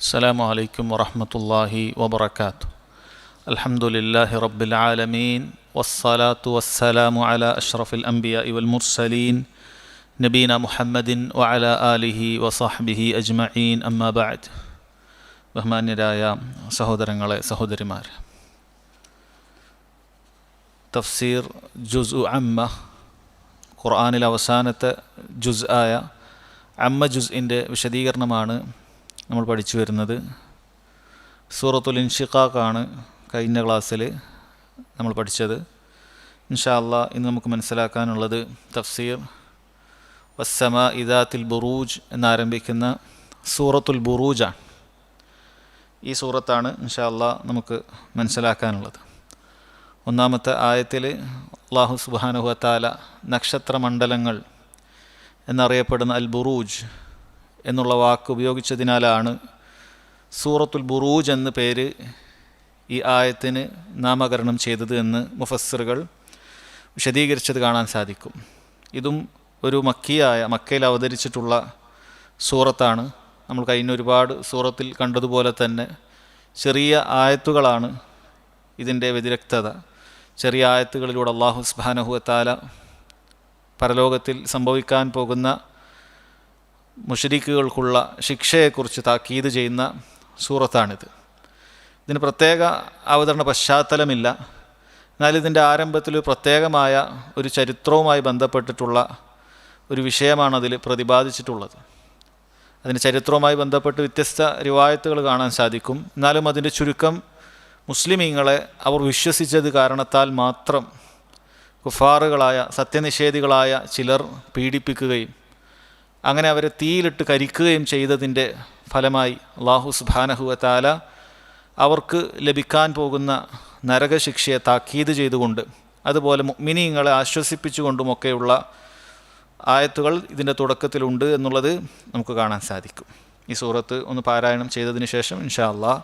السلام عليكم ورحمة الله وبركاته. الحمد لله رب العالمين والصلاة والسلام على أشرف الأنبياء والمرسلين نبينا محمد وعلى آله وصحبه أجمعين أما بعد. ബഹുമാന്യരായ സഹോദരങ്ങളെ സഹോദരിമാർ, തഫ്സീർ ജുസ് അമ്മ, ഖുർആനിലെ അവസാനത്തെ ജുസ് ആയ അമ്മ ജുസ്ഇൻ്റെ വിശദീകരണമാണ് നമ്മൾ പഠിച്ചു വരുന്നത്. സൂറത്തുൽ ഇൻഷിഖാഖാണ് കഴിഞ്ഞ ക്ലാസ്സിൽ നമ്മൾ പഠിച്ചത്. ഇൻഷാ അല്ലാഹ് ഇന്ന് നമുക്ക് മനസ്സിലാക്കാനുള്ളത് തഫ്സീർ വസ്സമാഇ ദാത്തിൽ ബുറൂജ് എന്നാരംഭിക്കുന്ന സൂറത്തുൽ ബുറൂജാണ്. ഈ സൂറത്താണ് ഇൻഷാ അല്ലാഹ് നമുക്ക് മനസ്സിലാക്കാനുള്ളത്. ഒന്നാമത്തെ ആയത്തിൽ അല്ലാഹു സുബ്ഹാനഹു വ തആല നക്ഷത്രമണ്ഡലങ്ങൾ എന്നറിയപ്പെടുന്ന അൽ ബുറൂജ് എന്നുള്ള വാക്ക് ഉപയോഗിച്ചതിനാലാണ് സൂറത്തുൽ ബുറൂജ് എന്ന പേര് ഈ ആയത്തിന് നാമകരണം ചെയ്തത് എന്ന് മുഫസ്സിറുകൾ വിശദീകരിച്ചത് കാണാൻ സാധിക്കും. ഇതും ഒരു മക്കയിൽ അവതരിച്ചിട്ടുള്ള സൂറത്താണ്. നമ്മൾ കഴിഞ്ഞ ഒരുപാട് സൂറത്തിൽ കണ്ടതുപോലെ തന്നെ ചെറിയ ആയത്തുകളാണ് ഇതിൻ്റെ വ്യതിരക്തത. ചെറിയ ആയത്തുകളിലൂടെ അല്ലാഹു സുബ്ഹാനഹു വ തആല പരലോകത്തിൽ സംഭവിക്കാൻ പോകുന്ന മുശ്രിക്കുകൾക്കുള്ള ശിക്ഷയെക്കുറിച്ച് താക്കീത് ചെയ്യുന്ന സൂറത്താണിത്. ഇതിന് പ്രത്യേക അവതരണ പശ്ചാത്തലമില്ല. എന്നാൽ ഇതിൻ്റെ ആരംഭത്തിൽ പ്രത്യേകമായ ഒരു ചരിത്രവുമായി ബന്ധപ്പെട്ടിട്ടുള്ള ഒരു വിഷയമാണ് അതിൽ പ്രതിപാദിച്ചിട്ടുള്ളത്. അതിന് ചരിത്രവുമായി ബന്ധപ്പെട്ട് വ്യത്യസ്ത റിവായത്തുകൾ കാണാൻ സാധിക്കും. എന്നാലും അതിൻ്റെ ചുരുക്കം, മുസ്ലിമീങ്ങളെ അവർ വിശ്വസിച്ചത് കാരണത്താൽ മാത്രം കുഫാറുകളായ സത്യനിഷേധികളായ ചിലർ പീഡിപ്പിക്കുകയും അങ്ങനെ അവരെ തീയിലിട്ട് കരിക്കുകയും ചെയ്തതിൻ്റെ ഫലമായി അല്ലാഹു സുബ്ഹാനഹു വ തആല അവർക്ക് ലഭിക്കാൻ പോകുന്ന നരകശിക്ഷയെ താക്കീത് ചെയ്തുകൊണ്ട്, അതുപോലെ മുഅ്മിനീങ്ങളെ ആശ്വസിപ്പിച്ചുകൊണ്ടുമൊക്കെയുള്ള ആയത്തുകൾ ഇതിൻ്റെ തുടക്കത്തിലുണ്ട് എന്നുള്ളത് നമുക്ക് കാണാൻ സാധിക്കും. ഈ സൂറത്ത് ഒന്ന് പാരായണം ചെയ്തതിന് ശേഷം ഇൻഷാ അല്ലാഹ്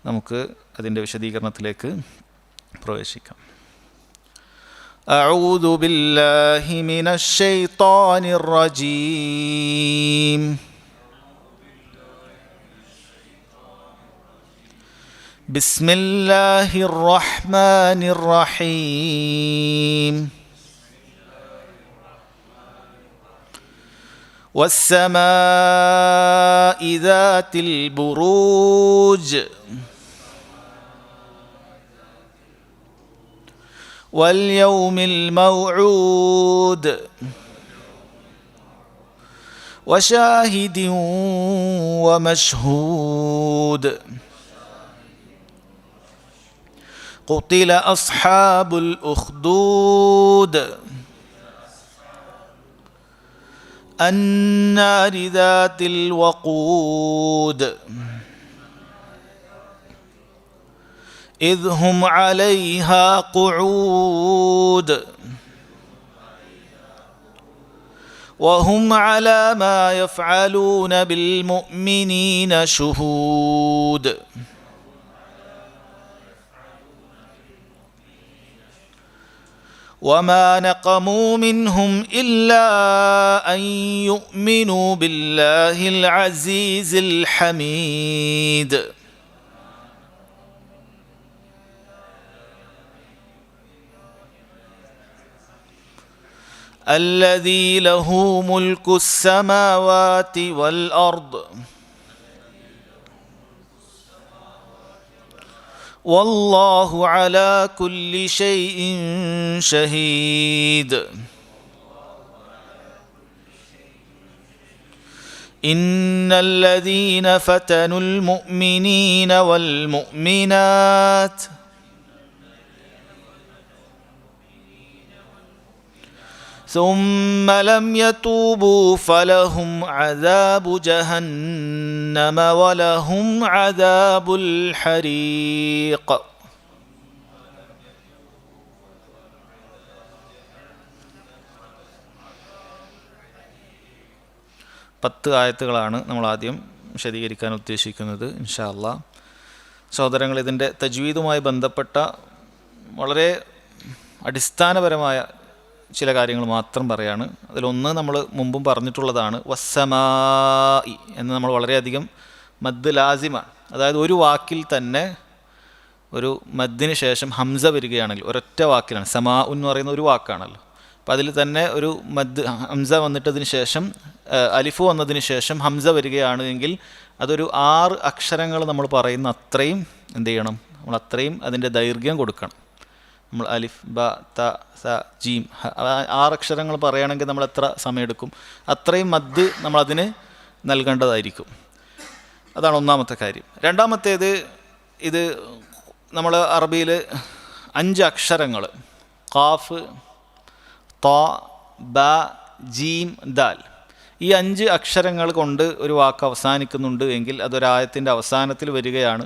നമുക്ക് അതിൻ്റെ വിശദീകരണത്തിലേക്ക് പ്രവേശിക്കാം. أعوذ بالله من الشيطان الرجيم. بسم الله الرحمن الرحيم. والسماء ذات البروج واليوم الموعود وشاهد ومشهود. قتل أصحاب الأخدود النار ذات الوقود إذ هم عليها قعود وهم على ما يفعلون بالمؤمنين شهود. وما نقموا منهم إلا أن يؤمنوا بالله العزيز الحميد الذي له ملك السماوات والأرض والله على كل شيء شهيد. إن الذين فتنوا المؤمنين والمؤمنات ثم لم يتوبوا فلهم عذاب جهنم ولهم عذاب الحريق. പത്ത് ആയത്തുകളാണ് നമ്മൾ ആദ്യം വിശദീകരിക്കാൻ ഉദ്ദേശിക്കുന്നത് ഇൻഷാ അല്ലാഹ്. സഹോദരങ്ങൾ, ഇതിൻ്റെ തജ്വീദുമായി ബന്ധപ്പെട്ട വളരെ അടിസ്ഥാനപരമായ ചില കാര്യങ്ങൾ മാത്രം പറയാണ്. അതിലൊന്ന് നമ്മൾ മുമ്പും പറഞ്ഞിട്ടുള്ളതാണ്, വസ്സമായി എന്ന് നമ്മൾ വളരെയധികം മദ് ലാസിമാണ്. അതായത് ഒരു വാക്കിൽ തന്നെ ഒരു മദ്ദിന് ശേഷം ഹംസ വരികയാണെങ്കിൽ, ഒരൊറ്റ വാക്കിലാണ്, സമാ എന്ന് പറയുന്ന ഒരു വാക്കാണല്ലോ, അപ്പം അതിൽ തന്നെ ഒരു മദ് ഹംസ വന്നിട്ടതിന് ശേഷം അലിഫ് വന്നതിന് ശേഷം ഹംസ വരികയാണ് എങ്കിൽ അതൊരു 6 അക്ഷരങ്ങൾ നമ്മൾ പറയുന്ന അത്രയും എന്ത് ചെയ്യണം, നമ്മൾ അത്രയും അതിൻ്റെ ദൈർഘ്യം കൊടുക്കണം. നമ്മൾ അലിഫ് ബ ത സ ജീം 6 അക്ഷരങ്ങൾ പറയുകയാണെങ്കിൽ നമ്മൾ എത്ര സമയമെടുക്കും, അത്രയും മദ് നമ്മളതിന് നൽകേണ്ടതായിരിക്കും. അതാണ് ഒന്നാമത്തെ കാര്യം. രണ്ടാമത്തേത്, ഇത് നമ്മൾ അറബിയിൽ 5 അക്ഷരങ്ങൾ ഖാഫ് ത ബ ജീം ദാൽ, ഈ 5 അക്ഷരങ്ങൾ കൊണ്ട് ഒരു വാക്ക് അവസാനിക്കുന്നുണ്ട് എങ്കിൽ അതൊരായത്തിൻ്റെ അവസാനത്തിൽ വരികയാണ്.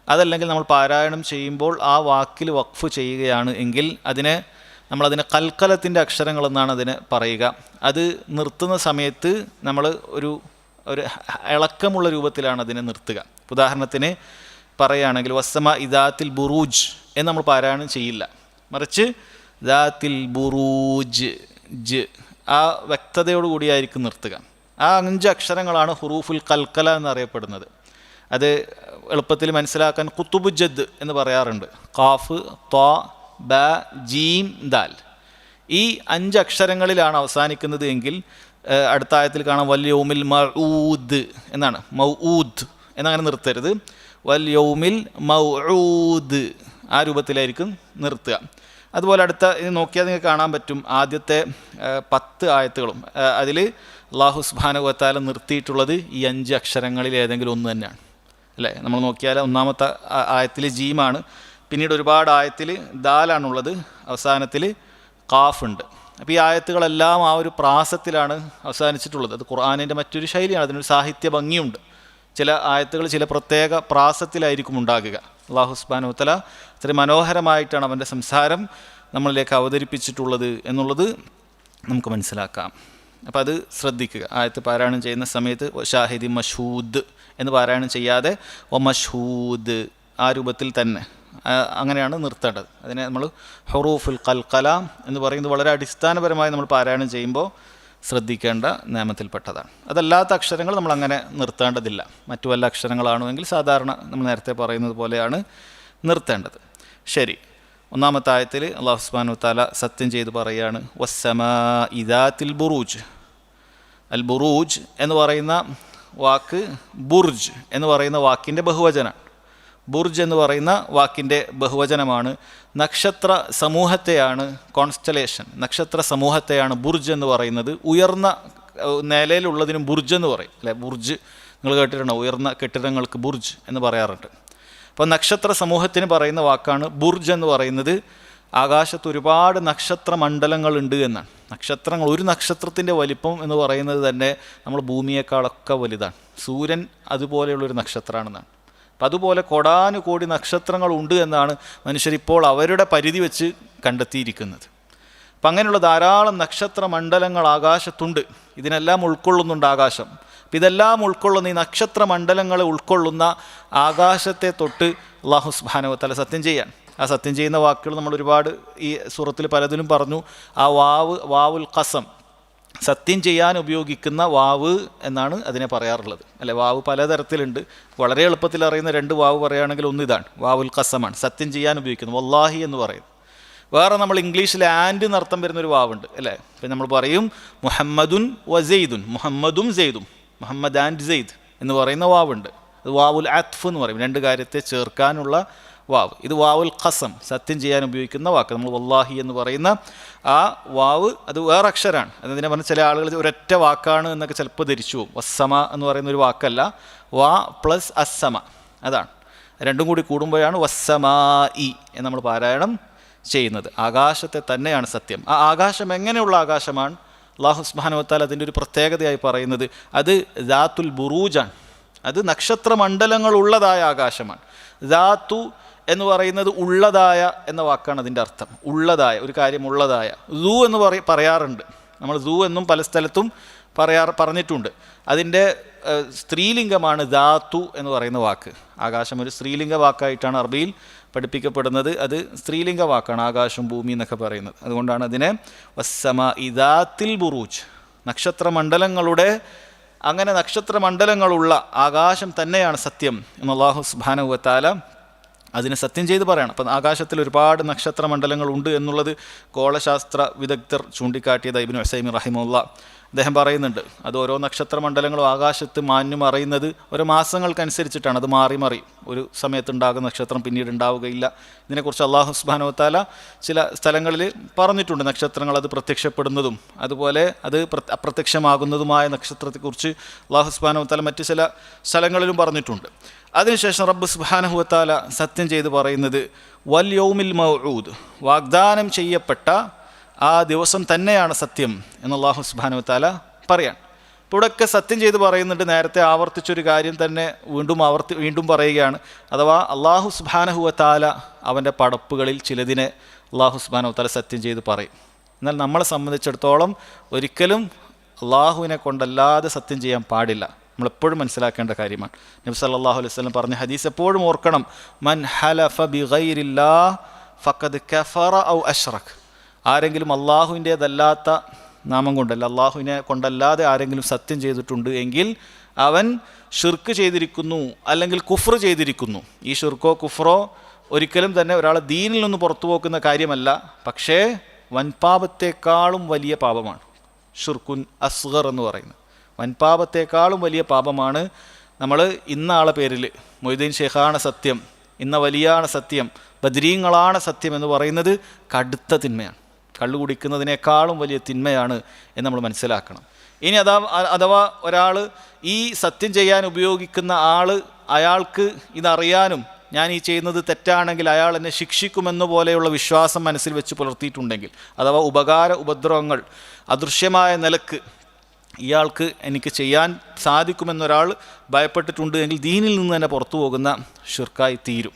അതല്ലെങ്കിൽ നമ്മൾ പാരായണം ചെയ്യുമ്പോൾ ആ വാക്കിൽ വഖഫ് ചെയ്യുകയാണ് എങ്കിൽ നമ്മളതിനെ കൽക്കലത്തിൻ്റെ അക്ഷരങ്ങളെന്നാണ് അതിനെ പറയുക. അത് നിർത്തുന്ന സമയത്ത് നമ്മൾ ഒരു ഇളക്കമുള്ള രൂപത്തിലാണ് അതിനെ നിർത്തുക. ഉദാഹരണത്തിന് പറയുകയാണെങ്കിൽ വസ്സമ ഇദാത്തിൽ ബുറൂജ് എന്ന് നമ്മൾ പാരായണം ചെയ്യില്ല, മറിച്ച് ദാത്തിൽ ബുറൂജ് ജ് ആ വ്യക്തതയോടുകൂടിയായിരിക്കും നിർത്തുക. ആ 5 അക്ഷരങ്ങളാണ് ഹുറൂഫുൽ കൽക്കല എന്നറിയപ്പെടുന്നത്. അത് എളുപ്പത്തിൽ മനസ്സിലാക്കാൻ കുത്തുബുജദ് എന്ന് പറയാറുണ്ട്. ഖാഫ് ത ബ ജീം ദാൽ, ഈ 5 അക്ഷരങ്ങളിലാണ് അവസാനിക്കുന്നത് എങ്കിൽ അടുത്ത ആയത്തിൽ കാണാം വൽ യൗമിൽ മഊദ് എന്നാണ്, മൗഊദ് എന്നങ്ങനെ നിർത്തരുത്, വൽ യൗമിൽ മൗഊദ് ആ രൂപത്തിലായിരിക്കും നിർത്തുക. അതുപോലെ അടുത്ത ഇത് നോക്കിയാൽ നിങ്ങൾക്ക് കാണാൻ പറ്റും, ആദ്യത്തെ 10 ആയത്തുകളും അതിൽ അല്ലാഹു സുബ്ഹാനഹു വ തആല നിർത്തിയിട്ടുള്ളത് ഈ 5 അക്ഷരങ്ങളിൽ ഏതെങ്കിലും ഒന്ന് തന്നെയാണ്, അല്ലേ? നമ്മൾ നോക്കിയാൽ ഒന്നാമത്തെ ആയത്തിൽ ജീമാണ്, പിന്നീട് ഒരുപാട് ആയത്തിൽ ദാലാണുള്ളത്, അവസാനത്തിൽ ഖാഫ് ഉണ്ട്. അപ്പോൾ ഈ ആയത്തുകളെല്ലാം ആ ഒരു പ്രാസത്തിലാണ് അവസാനിച്ചിട്ടുള്ളത്. അത് ഖുർആനിൻ്റെ മറ്റൊരു ശൈലിയാണ്, അതിനൊരു സാഹിത്യ ഭംഗിയുണ്ട്. ചില ആയത്തുകൾ ചില പ്രത്യേക പ്രാസത്തിലായിരിക്കും ഉണ്ടാകുക. അല്ലാഹു സുബ്ഹാനഹു വ തആല അത്രയും മനോഹരമായിട്ടാണ് അവൻ്റെ സംസാരം നമ്മളിലേക്ക് അവതരിപ്പിച്ചിട്ടുള്ളത് എന്നുള്ളത് നമുക്ക് മനസ്സിലാക്കാം. അപ്പോൾ അത് ശ്രദ്ധിക്കുക. ആയത്ത് പാരായണം ചെയ്യുന്ന സമയത്ത് ഷാഹിദി മഷ്ഹൂദ് എന്ന് പാരായണം ചെയ്യാതെ ഒ മഷ്ഹൂദ് ആ രൂപത്തിൽ തന്നെ അങ്ങനെയാണ് നിർത്തേണ്ടത്. അതിനെ നമ്മൾ ഹുറൂഫുൽ ഖൽഖല എന്ന് പറയുന്നത് വളരെ അടിസ്ഥാനപരമായി നമ്മൾ പാരായണം ചെയ്യുമ്പോൾ ശ്രദ്ധിക്കേണ്ട നിയമത്തിൽപ്പെട്ടതാണ്. അതല്ലാത്ത അക്ഷരങ്ങൾ നമ്മൾ അങ്ങനെ നിർത്തേണ്ടതില്ല. മറ്റു വല്ല അക്ഷരങ്ങളാണെങ്കിൽ സാധാരണ നമ്മൾ നേരത്തെ പറയുന്നത് പോലെയാണ് നിർത്തേണ്ടത്. ശരി, ഒന്നാമത്തെ ആയത്തിൽ അല്ലാഹു സുബ്ഹാനഹു വ തആല സത്യം ചെയ്ത് പറയുകയാണ് വസ്സമാഇ ദാത്തിൽ ബുറൂജ്. അൽ ബുറൂജ് എന്ന് പറയുന്ന വാക്ക് ബുർജ് എന്ന് പറയുന്ന വാക്കിൻ്റെ ബഹുവചനമാണ്. ബുർജ് എന്ന് പറയുന്ന വാക്കിൻ്റെ ബഹുവചനമാണ്. നക്ഷത്ര സമൂഹത്തെയാണ്, കോൺസ്റ്റലേഷൻ നക്ഷത്ര സമൂഹത്തെയാണ് ബുർജ് എന്ന് പറയുന്നത്. ഉയർന്ന നിലയിലുള്ളതിനും ബുർജ് എന്ന് പറയും, അല്ലേ? ബുർജ് നിങ്ങൾ കേട്ടിട്ടുണ്ടോ? ഉയർന്ന കെട്ടിടങ്ങൾക്ക് ബുർജ് എന്ന് പറയാറുണ്ട്. അപ്പോൾ നക്ഷത്ര സമൂഹത്തിന് പറയുന്ന വാക്കാണ് ബുർജ് എന്ന് പറയുന്നത്. ആകാശത്ത് ഒരുപാട് നക്ഷത്ര മണ്ഡലങ്ങളുണ്ട് എന്നാണ്. നക്ഷത്രങ്ങൾ, ഒരു നക്ഷത്രത്തിൻ്റെ വലിപ്പം എന്ന് പറയുന്നത് തന്നെ നമ്മൾ ഭൂമിയേക്കാളൊക്കെ വലുതാണ്. സൂര്യൻ അതുപോലെയുള്ളൊരു നക്ഷത്രമാണെന്നാണ്. അപ്പം അതുപോലെ കോടാനുകോടി നക്ഷത്രങ്ങളുണ്ട് എന്നാണ് മനുഷ്യരിപ്പോൾ അവരുടെ പരിധി വെച്ച് കണ്ടെത്തിയിരിക്കുന്നത്. അപ്പം അങ്ങനെയുള്ള ധാരാളം നക്ഷത്ര മണ്ഡലങ്ങൾ ആകാശത്തുണ്ട്. ഇതിനെല്ലാം ഉൾക്കൊള്ളുന്നുണ്ട് ആകാശം. അപ്പം ഇതെല്ലാം ഉൾക്കൊള്ളുന്ന ഈ നക്ഷത്ര മണ്ഡലങ്ങളെ ഉൾക്കൊള്ളുന്ന ആകാശത്തെ തൊട്ട് അല്ലാഹു സുബ്ഹാനഹു വ തആല സത്യം ചെയ്യാൻ. ആ സത്യം ചെയ്യുന്ന വാക്കുകൾ നമ്മൾ ഒരുപാട് ഈ സൂറത്തിൽ പലതിലും പറഞ്ഞു. ആ വാവുൽ ഖസം, സത്യം ചെയ്യാൻ ഉപയോഗിക്കുന്ന വാവ് എന്നാണ് അതിനെ പറയാറുള്ളത്, അല്ലെ? വാവ് പലതരത്തിലുണ്ട്. വളരെ എളുപ്പത്തിൽ അറിയുന്ന 2 വാവ് പറയുകയാണെങ്കിൽ ഒന്ന് ഇതാണ്, വാവുൽ ഖസമാണ്, സത്യം ചെയ്യാൻ ഉപയോഗിക്കുന്നത്. വല്ലാഹി എന്ന് പറയും. വേറെ നമ്മൾ ഇംഗ്ലീഷിൽ ആൻഡ് എന്നർത്ഥം വരുന്നൊരു വാവുണ്ട്, അല്ലേ? ഇപ്പം നമ്മൾ പറയും മുഹമ്മദുൻ വ സെയ്ദുൻ, മുഹമ്മദും സെയ്ദും, മുഹമ്മദ് ആൻഡ് സെയ്ദ് എന്ന് പറയുന്ന വാവുണ്ട്. അത് വാവുൽ അത്ഫ് എന്ന് പറയും, 2 കാര്യത്തെ ചേർക്കാനുള്ള വാവ്. ഇത് വാവുൽ ഖസം, സത്യം ചെയ്യാൻ ഉപയോഗിക്കുന്ന വാക്ക്. നമ്മൾ വല്ലാഹി എന്ന് പറയുന്ന ആ വാവ് അത് വേറെ അക്ഷരമാണ്. അതിനെ പറഞ്ഞാൽ ചില ആളുകൾ ഒരൊറ്റ വാക്കാണ് എന്നൊക്കെ ചിലപ്പോൾ ധരിച്ചു പോകും. വസ്സമ എന്ന് പറയുന്ന ഒരു വാക്കല്ല, വാ പ്ലസ് അസ്സമ, അതാണ്. രണ്ടും കൂടി കൂടുമ്പോഴാണ് വസ്സമാഇ എന്ന് നമ്മൾ പാരായണം ചെയ്യുന്നത്. ആകാശത്തെ തന്നെയാണ് സത്യം. ആ ആകാശം എങ്ങനെയുള്ള ആകാശമാണ്? അല്ലാഹു സുബ്ഹാനഹു വ തആല അതിൻ്റെ ഒരു പ്രത്യേകതയായി പറയുന്നത് അത് ദാത്തുൽ ബുറൂജാണ്. അത് നക്ഷത്രമണ്ഡലങ്ങൾ ഉള്ളതായ ആകാശമാണ്. ദാത്തു എന്ന് പറയുന്നത് ഉള്ളതായ എന്ന വാക്കാണ് അതിൻ്റെ അർത്ഥം. ഉള്ളതായ ഒരു കാര്യം, ഉള്ളതായ. സൂ എന്ന് പറയാറുണ്ട് നമ്മൾ. സൂ എന്നും പല സ്ഥലത്തും പറഞ്ഞിട്ടുണ്ട്. അതിൻ്റെ സ്ത്രീലിംഗമാണ് ദാത്തു എന്ന് പറയുന്ന വാക്ക്. ആകാശം ഒരു സ്ത്രീലിംഗ വാക്കായിട്ടാണ് അറബിയിൽ പഠിപ്പിക്കപ്പെടുന്നത്. അത് സ്ത്രീലിംഗ വാക്കാണ്, ആകാശം ഭൂമി എന്നൊക്കെ പറയുന്നത്. അതുകൊണ്ടാണ് അതിനെ വസ്സമാഇ ദാത്തിൽ ബുറൂജ്, നക്ഷത്രമണ്ഡലങ്ങളുടെ അങ്ങനെ നക്ഷത്രമണ്ഡലങ്ങളുള്ള ആകാശം തന്നെയാണ് സത്യം എന്ന് അല്ലാഹു സുബ്ഹാനഹു വ തആല അതിനെ സത്യം ചെയ്ത് പറയണം. അപ്പം ആകാശത്തിൽ ഒരുപാട് നക്ഷത്രമണ്ഡലങ്ങളുണ്ട് എന്നുള്ളത് ഗോളശാസ്ത്ര വിദഗ്ധർ ചൂണ്ടിക്കാട്ടിയത് ഇബ്നു ഉസൈമീൻ റഹിമഹുല്ലാ അദ്ദേഹം പറയുന്നുണ്ട്. അത് ഓരോ നക്ഷത്രമണ്ഡലങ്ങളും ആകാശത്ത് മാഞ്ഞു മറയുന്നത് ഓരോ മാസങ്ങൾക്കനുസരിച്ചിട്ടാണ്. അത് മാറി മാറി ഒരു സമയത്തുണ്ടാകുന്ന നക്ഷത്രം പിന്നീട് ഉണ്ടാവുകയില്ല. ഇതിനെക്കുറിച്ച് അല്ലാഹു സുബ്ഹാനഹു വ തആല ചില സ്ഥലങ്ങളിൽ പറഞ്ഞിട്ടുണ്ട്. നക്ഷത്രങ്ങൾ അത് പ്രത്യക്ഷപ്പെടുന്നതും അതുപോലെ അത് അപ്രത്യക്ഷമാകുന്നതുമായ നക്ഷത്രത്തെക്കുറിച്ച് അല്ലാഹു സുബ്ഹാനഹു വ തആല മറ്റ് ചില സ്ഥലങ്ങളിലും പറഞ്ഞിട്ടുണ്ട്. അതിനുശേഷം റബ്ബ് സുബ്ഹാനഹു വ തആല സത്യം ചെയ്ത് പറയുന്നത് വൽ യൗമിൽ മൗഊദ്, വാഗ്ദാനം ചെയ്യപ്പെട്ട ആ ദിവസം തന്നെയാണ് സത്യം എന്ന് അല്ലാഹു സുബ്ഹാനഹു വ തആല പറയാൻ. ഇപ്പോൾ ഇവിടെയൊക്കെ സത്യം ചെയ്ത് പറയുന്നുണ്ട്. നേരത്തെ ആവർത്തിച്ചൊരു കാര്യം തന്നെ വീണ്ടും പറയുകയാണ്. അഥവാ അല്ലാഹു സുബ്ഹാനഹു വ തആല അവൻ്റെ പടപ്പുകളിൽ ചിലതിനെ അല്ലാഹു സുബ്ഹാനഹു വ തആല സത്യം ചെയ്ത് പറയും. എന്നാൽ നമ്മളെ സംബന്ധിച്ചിടത്തോളം ഒരിക്കലും അള്ളാഹുവിനെ കൊണ്ടല്ലാതെ സത്യം ചെയ്യാൻ പാടില്ല. നമ്മളെപ്പോഴും മനസ്സിലാക്കേണ്ട കാര്യമാണ്. നബി സല്ലല്ലാഹു അലൈഹി വസല്ലം പറഞ്ഞ ഹദീസ് എപ്പോഴും ഓർക്കണം. മൻ ഹലഫ ബിഗൈരില്ലാഹ് ഫഖദ് കഫറ ഔ അശ്റക്. ആരെങ്കിലും അള്ളാഹുവിൻ്റേതല്ലാത്ത നാമം കൊണ്ടല്ല, അള്ളാഹുവിനെ കൊണ്ടല്ലാതെ ആരെങ്കിലും സത്യം ചെയ്തിട്ടുണ്ട് എങ്കിൽ അവൻ ഷിർക്ക് ചെയ്തിരിക്കുന്നു, അല്ലെങ്കിൽ കുഫ്ർ ചെയ്തിരിക്കുന്നു. ഈ ഷിർക്കോ കുഫ്രോ ഒരിക്കലും തന്നെ ഒരാളെ ദീനിൽ നിന്ന് പുറത്തു പോക്കുന്ന കാര്യമല്ല, പക്ഷേ വൻപാപത്തെക്കാളും വലിയ പാപമാണ് ഷിർക്കുൻ അസ്ഗർ എന്ന് പറയുന്നത്. വൻപാപത്തെക്കാളും വലിയ പാപമാണ്. നമ്മൾ ഇന്ന ആളെ പേരിൽ മൊയ്തീൻ ഷെയ്ഖാണ് സത്യം, ഇന്ന വലിയാണ് സത്യം, ബദ്രീങ്ങളാണ് സത്യം എന്ന് പറയുന്നത് കടുത്ത തിന്മയാണ്. കള്ളു കുടിക്കുന്നതിനേക്കാളും വലിയ തിന്മയാണ് എന്ന് നമ്മൾ മനസ്സിലാക്കണം. ഇനി അഥവാ ഒരാൾ ഈ സത്യം ചെയ്യാൻ ഉപയോഗിക്കുന്ന അയാൾക്ക് ഇതറിയാനും ഞാൻ ഈ ചെയ്യുന്നത് തെറ്റാണെങ്കിൽ അയാൾ എന്നെ ശിക്ഷിക്കുമെന്ന പോലെയുള്ള വിശ്വാസം മനസ്സിൽ വെച്ച് പുലർത്തിയിട്ടുണ്ടെങ്കിൽ, അഥവാ ഉപദ്രവങ്ങൾ അദൃശ്യമായ നിലക്ക് ഇയാൾക്ക് എനിക്ക് ചെയ്യാൻ സാധിക്കുമെന്നൊരാൾ ഭയപ്പെട്ടിട്ടുണ്ട് എങ്കിൽ ദീനിൽ നിന്ന് തന്നെ പുറത്തു പോകുന്ന ഷിർക്കായി തീരും.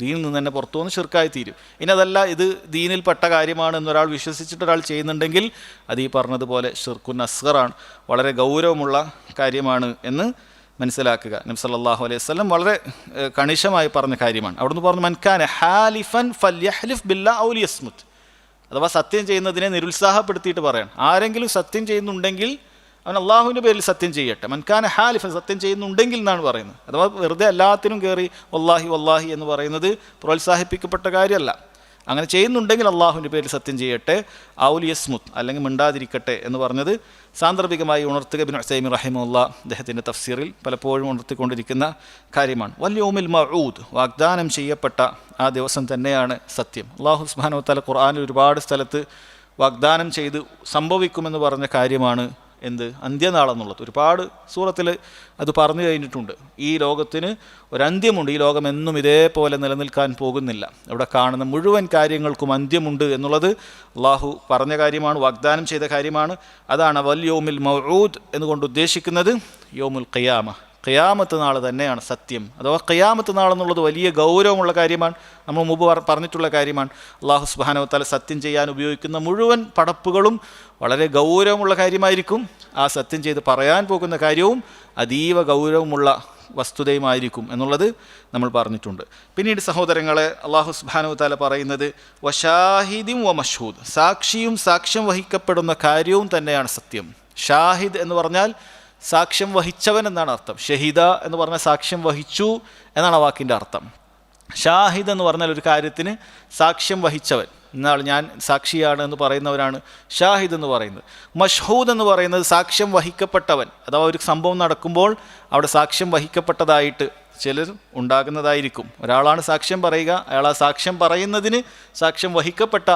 ദീനിൽ നിന്ന് തന്നെ പുറത്തു പോകുന്ന ഷിർക്കായി തീരും. ഇനി അതല്ല, ഇത് ദീനിൽപ്പെട്ട കാര്യമാണ് എന്നൊരാൾ വിശ്വസിച്ചിട്ട് ഒരാൾ ചെയ്യുന്നുണ്ടെങ്കിൽ അത് ഈ പറഞ്ഞതുപോലെ ഷിർക്കുൻ അസ്ഗറാണ്, വളരെ ഗൗരവമുള്ള കാര്യമാണ് എന്ന് മനസ്സിലാക്കുക. നബി സല്ലല്ലാഹു അലൈഹി വസല്ലം വളരെ കണിശമായി പറഞ്ഞ കാര്യമാണ്. അവിടുന്ന് പറഞ്ഞു മൻ കാന ഹാലിഫൻ ഫൽയഹ്ലിഫ് ബില്ലാഹി ഔ ലിയസ്മുത്. അഥവാ സത്യം ചെയ്യുന്നതിനെ നിരുത്സാഹപ്പെടുത്തിയിട്ട് പറയണം. ആരെങ്കിലും സത്യം ചെയ്യുന്നുണ്ടെങ്കിൽ അവൻ അള്ളാഹുവിൻ്റെ പേരിൽ സത്യം ചെയ്യട്ടെ. മൻകാന ഹാലിഫൻ, സത്യം ചെയ്യുന്നുണ്ടെങ്കിൽ എന്നാണ് പറയുന്നത്. അഥവാ വെറുതെ എല്ലാത്തിനും കയറി വല്ലാഹി വല്ലാഹി എന്ന് പറയുന്നത് പ്രോത്സാഹിപ്പിക്കപ്പെട്ട കാര്യമല്ല. അങ്ങനെ ചെയ്യുന്നുണ്ടെങ്കിൽ അള്ളാഹുവിൻ്റെ പേരിൽ സത്യം ചെയ്യട്ടെ, ഔൽ യസ്മുത്, അല്ലെങ്കിൽ മിണ്ടാതിരിക്കട്ടെ എന്ന് പറഞ്ഞത് സാന്ദർഭികമായി ഉണർത്തുക. ഇബ്നു ഉസൈമീൻ റഹിമഹുല്ലാഹ് അദ്ദേഹത്തിൻ്റെ തഫ്സീറിൽ പലപ്പോഴും ഉണർത്തിക്കൊണ്ടിരിക്കുന്ന കാര്യമാണ്. വൽ യൗമിൽ മൗഊദ്, വാഗ്ദാനം ചെയ്യപ്പെട്ട ആ ദിവസം തന്നെയാണ് സത്യം. അല്ലാഹു സുബ്ഹാനഹു വ തആല ഖുർആനിൽ ഒരുപാട് സ്ഥലത്ത് വാഗ്ദാനം ചെയ്ത് സംഭവിക്കുമെന്ന് പറഞ്ഞ കാര്യമാണ് എന്ത്? അന്ത്യനാളെന്നുള്ളത്. ഒരുപാട് സൂറത്തിൽ അത് പറഞ്ഞു കഴിഞ്ഞിട്ടുണ്ട്. ഈ ലോകത്തിന് ഒരന്ത്യമുണ്ട്, ഈ ലോകം എന്നും ഇതേപോലെ നിലനിൽക്കാൻ പോകുന്നില്ല, ഇവിടെ കാണുന്ന മുഴുവൻ കാര്യങ്ങൾക്കും അന്ത്യമുണ്ട് എന്നുള്ളത് അള്ളാഹു പറഞ്ഞ കാര്യമാണ്, വാഗ്ദാനം ചെയ്ത കാര്യമാണ്. അതാണ് വൽ യൗമിൽ മൗഊദ് എന്നുകൊണ്ട് ഉദ്ദേശിക്കുന്നത് യൗമുൽ ഖിയാമ, ഖിയാമത്ത് നാൾ തന്നെയാണ് സത്യം. അഥവാ ഖിയാമത്ത് നാളെന്നുള്ളത് വലിയ ഗൗരവമുള്ള കാര്യമാണ്, നമ്മൾ മുമ്പ് പറഞ്ഞിട്ടുള്ള കാര്യമാണ്. അല്ലാഹു സുബ്ഹാനഹു വ തആല സത്യം ചെയ്യാൻ ഉപയോഗിക്കുന്ന മുഴുവൻ പടപ്പുകളും വളരെ ഗൗരവമുള്ള കാര്യമായിരിക്കും. ആ സത്യം ചെയ്ത് പറയാൻ പോകുന്ന കാര്യവും അതീവ ഗൗരവമുള്ള വസ്തുതയുമായിരിക്കും എന്നുള്ളത് നമ്മൾ പറഞ്ഞിട്ടുണ്ട്. പിന്നീട് സഹോദരങ്ങളെ, അല്ലാഹു സുബ്ഹാനഹു വ തആല പറയുന്നത് വശാഹിദിൻ വ മഷ്ഹൂദ്, സാക്ഷിയും സാക്ഷ്യം വഹിക്കപ്പെടുന്ന കാര്യവും തന്നെയാണ് സത്യം. ഷാഹിദ് എന്ന് പറഞ്ഞാൽ സാക്ഷ്യം വഹിച്ചവൻ എന്നാണ് അർത്ഥം. ഷഹീദ എന്ന് പറഞ്ഞാൽ സാക്ഷ്യം വഹിച്ചു എന്നാണ് ആ വാക്കിൻ്റെ അർത്ഥം. ഷാഹിദ് എന്ന് പറഞ്ഞാൽ ഒരു കാര്യത്തിന് സാക്ഷ്യം വഹിച്ചവൻ, എന്നാൽ ഞാൻ സാക്ഷിയാണ് എന്ന് പറയുന്നവരാണ് ഷാഹിദ് എന്ന് പറയുന്നത്. മഷ്ഹൂദ് എന്ന് പറയുന്നത് സാക്ഷ്യം വഹിക്കപ്പെട്ടവൻ, അഥവാ ഒരു സംഭവം നടക്കുമ്പോൾ അവിടെ സാക്ഷ്യം വഹിക്കപ്പെട്ടതായിട്ട് ചിലർ ഉണ്ടാകുന്നതായിരിക്കും. ഒരാളാണ് സാക്ഷ്യം പറയുക, അയാൾ ആ സാക്ഷ്യം പറയുന്നതിന് സാക്ഷ്യം വഹിക്കപ്പെട്ട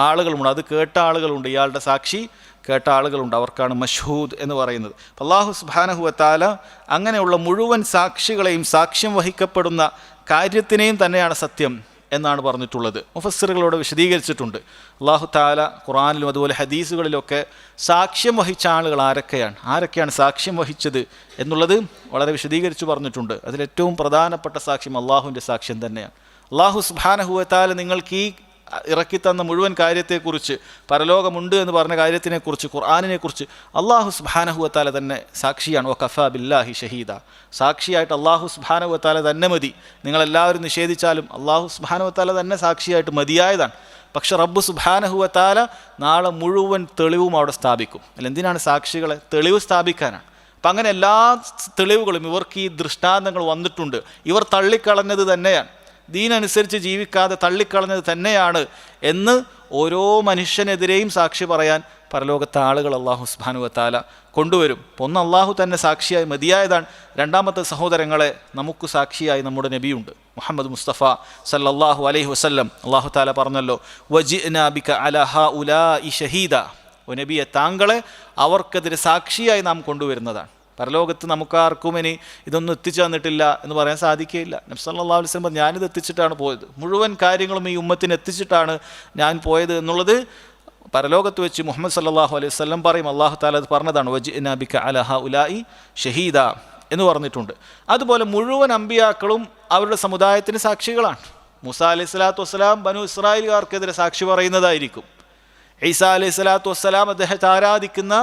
ആളുകളുമുണ്ട്, അത് കേട്ട ആളുകളുണ്ട്, ഇയാളുടെ സാക്ഷി കേട്ട ആളുകളുണ്ട്, അവർക്കാണ് മഷ്ഹൂദ് എന്ന് പറയുന്നത്. അല്ലാഹു സുബ്ഹാനഹു വ തആല അങ്ങനെയുള്ള മുഴുവൻ സാക്ഷികളെയും സാക്ഷ്യം വഹിക്കപ്പെടുന്ന കാര്യത്തിനെയും തന്നെയാണ് സത്യം എന്നാണ് പറഞ്ഞിട്ടുള്ളത്. മുഫസ്സിറുകളോട് വിശദീകരിച്ചിട്ടുണ്ട്. അല്ലാഹു തആല ഖുർആനിലും അതുപോലെ ഹദീസുകളിലൊക്കെ സാക്ഷ്യം വഹിച്ച ആളുകൾ ആരൊക്കെയാണ് സാക്ഷ്യം വഹിച്ചത് എന്നുള്ളത് വളരെ വിശദീകരിച്ച് പറഞ്ഞിട്ടുണ്ട്. അതിലേറ്റവും പ്രധാനപ്പെട്ട സാക്ഷ്യം അള്ളാഹുവിൻ്റെ സാക്ഷ്യം തന്നെയാണ്. അല്ലാഹു സുബ്ഹാനഹു വ തആല നിങ്ങൾക്ക് ഈ ഇറക്കിത്തന്ന മുഴുവൻ കാര്യത്തെക്കുറിച്ച്, പരലോകമുണ്ട് എന്ന് പറഞ്ഞ കാര്യത്തിനെക്കുറിച്ച്, ഖുർആനിനെക്കുറിച്ച് അല്ലാഹു സുബ്ഹാനഹു വ തആല തന്നെ സാക്ഷിയാണ്. വകഫാ ബില്ലാഹി ഷഹീദ, സാക്ഷിയായിട്ട് അല്ലാഹു സുബ്ഹാനഹു വ തആല തന്നെ മതി. നിങ്ങളെല്ലാവരും നിഷേധിച്ചാലും അല്ലാഹു സുബ്ഹാനഹു വ തആല തന്നെ സാക്ഷിയായിട്ട് മതിയായതാണ്. പക്ഷെ റബ്ബ് സുബ്ഹാനഹു വ തആല നാളെ മുഴുവൻ തെളിവും അവിടെ സ്ഥാപിക്കും. അല്ല, എന്തിനാണ് സാക്ഷികളെ? തെളിവ് സ്ഥാപിക്കാനാണ്. അപ്പം അങ്ങനെ എല്ലാ തെളിവുകളും ഇവർക്ക് ഈ ദൃഷ്ടാന്തങ്ങൾ വന്നിട്ടുണ്ട്. ഇവർ തള്ളിക്കളഞ്ഞത് തന്നെയാണ്, ദീനനുസരിച്ച് ജീവിക്കാതെ തള്ളിക്കളഞ്ഞത് തന്നെയാണ് എന്ന് ഓരോ മനുഷ്യനെതിരെയും സാക്ഷി പറയാൻ പരലോകത്തെ ആളുകൾ അള്ളാഹു സുബ്ഹാനഹു വ തആല കൊണ്ടുവരും. അപ്പോൾ ഒന്ന് അള്ളാഹു തന്നെ സാക്ഷിയായി മതിയായതാണ്. രണ്ടാമത്തെ സഹോദരങ്ങളെ, നമുക്ക് സാക്ഷിയായി നമ്മുടെ നബിയുണ്ട്, മുഹമ്മദ് മുസ്തഫ സല്ലല്ലാഹു അലൈഹി വസല്ലം. അള്ളാഹു തആല പറഞ്ഞല്ലോ, വജിഅ്നാ ബിക അലാ ഹഉലാഇ ഷഹീദ. ഓ നബിയെ, താങ്കളെ അവർക്കെതിരെ സാക്ഷിയായി നാം കൊണ്ടുവരുന്നതാണ്. പരലോകത്ത് നമുക്കാർക്കും ഇനി ഇതൊന്നും എത്തിച്ചു തന്നിട്ടില്ല എന്ന് പറയാൻ സാധിക്കുകയില്ല. നബി സല്ലല്ലാഹു അലൈഹി വസല്ലം ഞാനിത് എത്തിച്ചിട്ടാണ് പോയത്, മുഴുവൻ കാര്യങ്ങളും ഈ ഉമ്മത്തിന് എത്തിച്ചിട്ടാണ് ഞാൻ പോയത് എന്നുള്ളത് പരലോകത്ത് വെച്ച് മുഹമ്മദ് സല്ലല്ലാഹു അലൈഹി വസല്ലം പറയും. അല്ലാഹു തആല അത് പറഞ്ഞതാണ്, വജിഅ്നാ ബിക അലാ ഹഉലാഇ ഷഹീദ എന്ന് പറഞ്ഞിട്ടുണ്ട്. അതുപോലെ മുഴുവൻ അമ്പിയാക്കളും അവരുടെ സമുദായത്തിന് സാക്ഷികളാണ്. മൂസാ അലൈഹി സ്വലാത്തു വസ്സലാം ബനു ഇസ്രായേൽകാർക്കെതിരെ സാക്ഷി പറയുന്നതായിരിക്കും. ഈസാ അലൈഹി സ്വലാത്തു വസ്സലാം അദ്ദേഹത്തെ ആരാധിക്കുന്ന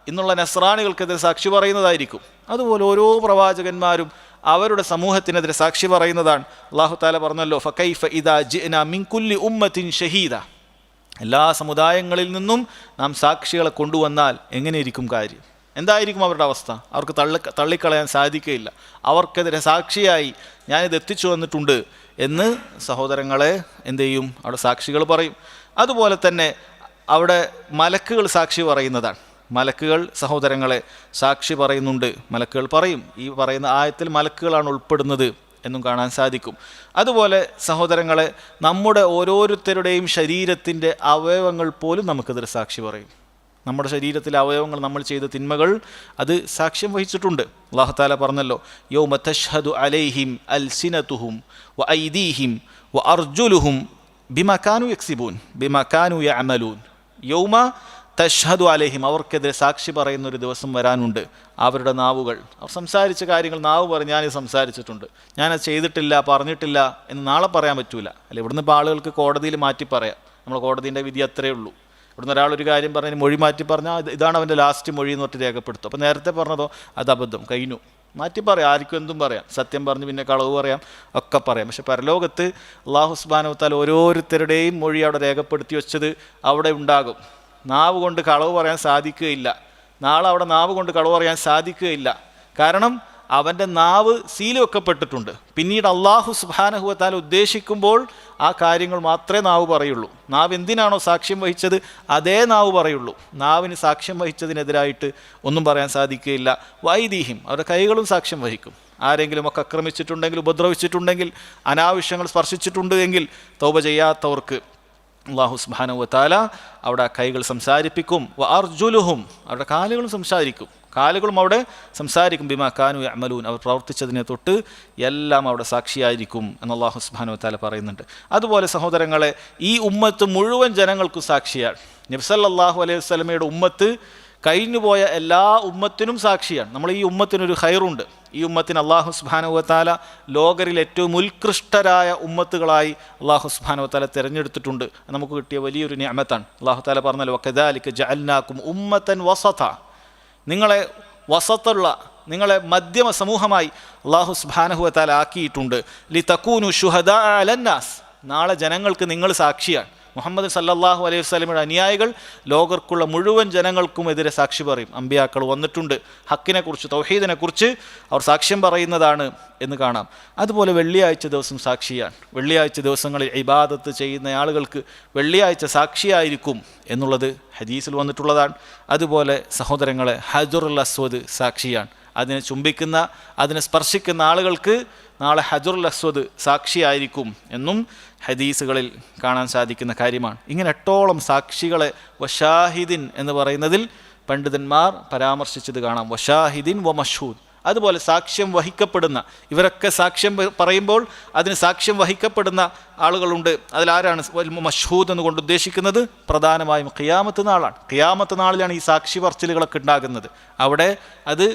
ഇന്നുള്ള നസ്രാണികൾക്കെതിരെ സാക്ഷി പറയുന്നതായിരിക്കും. അതുപോലെ ഓരോ പ്രവാചകന്മാരും അവരുടെ സമൂഹത്തിനെതിരെ സാക്ഷി പറയുന്നതാണ്. അല്ലാഹു തആല പറഞ്ഞല്ലോ, ഫകൈഫ ഇദാ ജിഅ്നാ മിൻ കുല്ലി ഉമ്മത്തിൻ ഷഹീദ. എല്ലാ സമുദായങ്ങളിൽ നിന്നും നാം സാക്ഷികളെ കൊണ്ടുവന്നാൽ എങ്ങനെയിരിക്കും കാര്യം? എന്തായിരിക്കും അവരുടെ അവസ്ഥ? അവർക്ക് തള്ളിക്കളയാൻ സാധിക്കുകയില്ല. അവർക്കെതിരെ സാക്ഷിയായി ഞാനിത് എത്തിച്ചു വന്നിട്ടുണ്ട് എന്ന് സഹോദരങ്ങളെ എന്തു ചെയ്യും? അവിടെ സാക്ഷികൾ പറയും. അതുപോലെ തന്നെ അവിടെ മലക്കുകൾ സാക്ഷി പറയുന്നതാണ്. മലക്കുകൾ സഹോദരങ്ങളെ സാക്ഷി പറയുന്നുണ്ട്. മലക്കുകൾ പറയും. ഈ പറയുന്ന ആയത്തിൽ മലക്കുകളാണ് ഉൾപ്പെടുന്നത് എന്നും കാണാൻ സാധിക്കും. അതുപോലെ സഹോദരങ്ങളെ, നമ്മുടെ ഓരോരുത്തരുടെയും ശരീരത്തിൻ്റെ അവയവങ്ങൾ പോലും നമുക്കെതിരെ സാക്ഷി പറയും. നമ്മുടെ ശരീരത്തിലെ അവയവങ്ങൾ, നമ്മൾ ചെയ്ത തിന്മകൾ, അത് സാക്ഷ്യം വഹിച്ചിട്ടുണ്ട്. അല്ലാഹു തആല പറഞ്ഞല്ലോ, യൗമ തശ്ഹദു അലൈഹിം അൽസിനതുഹും വഅയ്ദീഹിം വഅർജുലുഹും ബിമാ കാനൂ യക്സിബൂൻ ബിമാ കാനൂ യഅമലൂൻ. യൗമ തശ്ഹദു അലൈഹിം, അവർക്കെതിരെ സാക്ഷി പറയുന്നൊരു ദിവസം വരാനുണ്ട്. അവരുടെ നാവുകൾ, അവർ സംസാരിച്ച കാര്യങ്ങൾ നാവ് പറഞ്ഞ് ഞാനിത് സംസാരിച്ചിട്ടുണ്ട്, ഞാനത് ചെയ്തിട്ടില്ല, പറഞ്ഞിട്ടില്ല എന്ന് നാളെ പറയാൻ പറ്റൂല. അല്ല, ഇവിടുന്ന് ഇപ്പോൾ ആളുകൾക്ക് കോടതിയിൽ മാറ്റി പറയാം. നമ്മൾ കോടതിൻ്റെ വിധി അത്രയേ ഉള്ളൂ. ഇവിടുന്ന് ഒരാളൊരു കാര്യം പറഞ്ഞ് മൊഴി മാറ്റി പറഞ്ഞാൽ ഇതാണ് അവൻ്റെ ലാസ്റ്റ് മൊഴി എന്ന് പറഞ്ഞിട്ട് രേഖപ്പെടുത്തും. അപ്പോൾ നേരത്തെ പറഞ്ഞതോ അത് അബദ്ധം, കഴിഞ്ഞു, മാറ്റി പറയാം. ആർക്കും എന്തും പറയാം, സത്യം പറഞ്ഞ് പിന്നെ കളവ് പറയാം, ഒക്കെ പറയാം. പക്ഷെ പരലോകത്ത് അല്ലാഹു സുബ്ഹാനഹു വ തആല ഓരോരുത്തരുടെയും മൊഴി അവിടെ രേഖപ്പെടുത്തി വെച്ചത് അവിടെ ഉണ്ടാകും. നാവ് കൊണ്ട് കളവ് പറയാൻ സാധിക്കുകയില്ല. നാളെ അവിടെ നാവ് കൊണ്ട് കളവ് പറയാൻ സാധിക്കുകയില്ല. കാരണം അവൻ്റെ നാവ് സീൽ വെക്കപ്പെട്ടിട്ടുണ്ട്. പിന്നീട് അല്ലാഹു സുബ്ഹാനഹു വ തആല ഉദ്ദേശിക്കുമ്പോൾ ആ കാര്യങ്ങൾ മാത്രമേ നാവ് പറയുള്ളൂ. നാവ് എന്തിനാണോ സാക്ഷ്യം വഹിച്ചത് അതേ നാവ് പറയുള്ളൂ. നാവിന് സാക്ഷ്യം വഹിച്ചതിനെതിരായിട്ട് ഒന്നും പറയാൻ സാധിക്കുകയില്ല. വൈദീഹിം, അവരുടെ കൈകളും സാക്ഷ്യം വഹിക്കും. ആരെങ്കിലും ഒക്കെ ആക്രമിച്ചിട്ടുണ്ടെങ്കിൽ, ഉപദ്രവിച്ചിട്ടുണ്ടെങ്കിൽ, അനാവശ്യങ്ങൾ സ്പർശിച്ചിട്ടുണ്ട് എങ്കിൽ തൗബ ചെയ്യാത്തവർക്ക് അല്ലാഹു സുബ്ഹാനഹു വ തആല അവിടെ കൈകൾ സംസാരിപ്പിക്കും. വഅർജുലുഹും, അവരുടെ കാലുകളും സംസാരിക്കും. കാലുകളും അവിടെ സംസാരിക്കും. ബിമാ കാനൂ യഅമലൂൻ, അവർ പ്രവർത്തിച്ചതിനെ തൊട്ട് എല്ലാം അവിടെ സാക്ഷിയായിരിക്കും എന്ന് അല്ലാഹു സുബ്ഹാനഹു വ തആല പറയുന്നുണ്ട്. അതുപോലെ സഹോദരങ്ങളെ, ഈ ഉമ്മത്ത് മുഴുവൻ ജനങ്ങൾക്കും സാക്ഷിയാണ്. നബി സല്ലല്ലാഹു അലൈഹി വസല്ലമയുടെ ഉമ്മത്ത് കഴിഞ്ഞുപോയ എല്ലാ ഉമ്മത്തിനും സാക്ഷിയാണ്. നമ്മൾ ഈ ഉമ്മത്തിനൊരു ഖൈറുണ്ട്. ഈ ഉമ്മത്തിന് അല്ലാഹു സുബ്ഹാനഹു വ തആല ലോകരിൽ ഏറ്റവും ഉത്കൃഷ്ടരായ ഉമ്മത്തുകളായി അല്ലാഹു സുബ്ഹാനഹു വ തആല തിരഞ്ഞെടുത്തിട്ടുണ്ട്. നമുക്ക് കിട്ടിയ വലിയൊരു നിഅമത്താണ്. അല്ലാഹു തആല പറഞ്ഞല്ലോ, വകദാലിക ജഅൽനാകും ഉമ്മത്തൻ വസത, നിങ്ങളെ വസത്തുള്ള, നിങ്ങളെ മധ്യമ സമൂഹമായി അല്ലാഹു സുബ്ഹാനഹു വ തആല ആക്കിയിട്ടുണ്ട്. ലിതകൂനു ശുഹദാ അലന്നാസ്, നാളെ ജനങ്ങൾക്ക് നിങ്ങൾ സാക്ഷിയാണ്. മുഹമ്മദ് സല്ലല്ലാഹു അലൈഹി വസല്ലമയുടെ അനുയായികൾ ലോകർക്കുള്ള മുഴുവൻ ജനങ്ങൾക്കും എതിരെ സാക്ഷി പറയും. അമ്പിയാക്കൾ വന്നിട്ടുണ്ട്, ഹക്കിനെക്കുറിച്ച്, തൗഹീദിനെക്കുറിച്ച് അവർ സാക്ഷ്യം പറയുന്നതാണ് എന്ന് കാണാം. അതുപോലെ വെള്ളിയാഴ്ച ദിവസം സാക്ഷിയാണ്. വെള്ളിയാഴ്ച ദിവസങ്ങളിൽ ഇബാദത്ത് ചെയ്യുന്ന ആളുകൾക്ക് വെള്ളിയാഴ്ച സാക്ഷിയായിരിക്കും എന്നുള്ളത് ഹദീസിൽ വന്നിട്ടുള്ളതാണ്. അതുപോലെ സഹോദരങ്ങളെ, ഹജറുൽ അസ്വദ് സാക്ഷിയാണ്. അതിനെ ചുംബിക്കുന്ന, അതിനെ സ്പർശിക്കുന്ന ആളുകൾക്ക് നാളെ ഹജറുൽ അസ്വദ് സാക്ഷിയായിരിക്കും എന്നും ഹദീസുകളിൽ കാണാൻ സാധിക്കുന്ന കാര്യമാണ്. ഇങ്ങനെ 8ഓളം സാക്ഷികളെ വഷാഹിദിൻ എന്ന് പറയുന്നതിൽ പണ്ഡിതന്മാർ പരാമർശിച്ചത് കാണാം. വഷാഹിദിൻ വ മഷ്ഹൂദ്. അതുപോലെ സാക്ഷ്യം വഹിക്കപ്പെടുന്ന, ഇവരൊക്കെ സാക്ഷ്യം പറയുമ്പോൾ അതിന് സാക്ഷ്യം വഹിക്കപ്പെടുന്ന ആളുകളുണ്ട്. അതിലാരാണ് മഷ്ഹൂദ് എന്നുകൊണ്ട് ഉദ്ദേശിക്കുന്നത്? പ്രധാനമായും ഖിയാമത്ത് നാളാണ്. ഖിയാമത്ത് നാളിലാണ് ഈ സാക്ഷി പറച്ചിലുകളൊക്കെ ഉണ്ടാകുന്നത്. അവിടെ അത്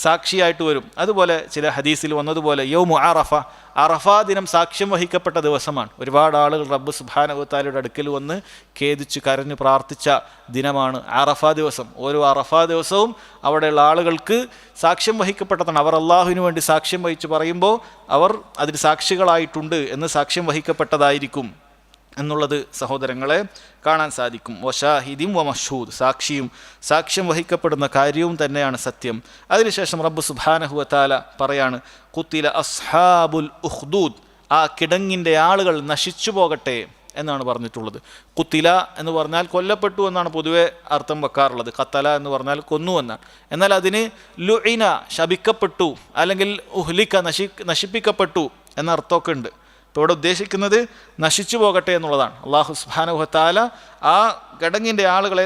സാക്ഷിയായിട്ട് വരും. അതുപോലെ ചില ഹദീസിൽ വന്നതുപോലെ യൗമു അറഫ, അറഫ ദിനം സാക്ഷ്യം വഹിക്കപ്പെട്ട ദിവസമാണ്. ഒരുപാട് ആളുകൾ റബ്ബ് സുബ്ഹാനഹു വ തആലയുടെ അടുക്കൽ വന്ന് ഖേദിച്ച് കരഞ്ഞ് പ്രാർത്ഥിച്ച ദിനമാണ് അറഫ ദിവസം. ഓരോ അറഫ ദിവസവും അവിടെയുള്ള ആളുകൾക്ക് സാക്ഷ്യം വഹിക്കപ്പെട്ടതാണ്. അവർ അള്ളാഹുവിന് വേണ്ടി സാക്ഷ്യം വഹിച്ച് പറയുമ്പോൾ അവർ അതിന് സാക്ഷികളായിട്ടുണ്ട് എന്ന് സാക്ഷ്യം വഹിക്കപ്പെട്ടതായിരിക്കും എന്നുള്ളത് സഹോദരങ്ങളെ കാണാൻ സാധിക്കും. വശാഹിദിം വ മഷ്ഹൂദ്, സാക്ഷ്യം വഹിക്കപ്പെടുന്ന കാര്യവും തന്നെയാണ് സത്യം. അതിനുശേഷം റബ്ബ് സുബ്ഹാനഹു വ തആല പറയാണ് ഖുതില അസ്ഹാബുൽ ഉഖ്ദൂദ്, ആ കിടങ്ങിൻ്റെ ആളുകൾ നശിച്ചു പോകട്ടെ എന്നാണ് പറഞ്ഞിട്ടുള്ളത്. ഖുതില എന്ന് പറഞ്ഞാൽ കൊല്ലപ്പെട്ടു എന്നാണ് പൊതുവെ അർത്ഥം വെക്കാറുള്ളത്. ഖതല എന്ന് പറഞ്ഞാൽ കൊന്നു എന്നാണ്. എന്നാൽ അതിന് ലുഇന, ശപിക്കപ്പെട്ടു, അല്ലെങ്കിൽ ഉഹ്ലിക, നശിപ്പിക്കപ്പെട്ടു എന്ന അർത്ഥമൊക്കെ ഉണ്ട്. ഇപ്പോൾ ഇവിടെ ഉദ്ദേശിക്കുന്നത് നശിച്ചു പോകട്ടെ എന്നുള്ളതാണ്. അല്ലാഹു സുബ്ഹാനഹു വ തആല ആ കിടങ്ങിൻ്റെ ആളുകളെ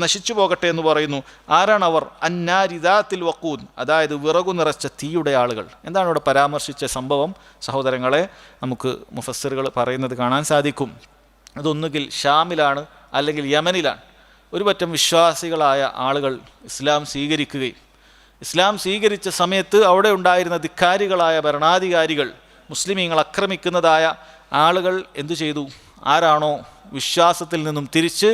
നശിച്ചു പോകട്ടെ എന്ന് പറയുന്നു. ആരാണ് അവർ? അന്നാരി ദാത്തിൽ വഖൂദ്, അതായത് വിറകു നിറച്ച തീയുടെ ആളുകൾ. എന്താണ് ഇവിടെ പരാമർശിച്ച സംഭവം? സഹോദരങ്ങളെ, നമുക്ക് മുഫസ്സിറുകൾ പറയുന്നത് കാണാൻ സാധിക്കും. അതൊന്നുകിൽ ഷാമിലാണ് അല്ലെങ്കിൽ യമനിലാണ്. ഒരു പറ്റം വിശ്വാസികളായ ആളുകൾ ഇസ്ലാം സ്വീകരിച്ച സമയത്ത് അവിടെ ഉണ്ടായിരുന്ന ധിക്കാരികളായ ഭരണാധികാരികൾ, മുസ്ലിമീങ്ങൾ ആക്രമിക്കുന്നതായ ആളുകൾ എന്തു ചെയ്തു? ആരാണോ വിശ്വാസത്തിൽ നിന്നും തിരിച്ച്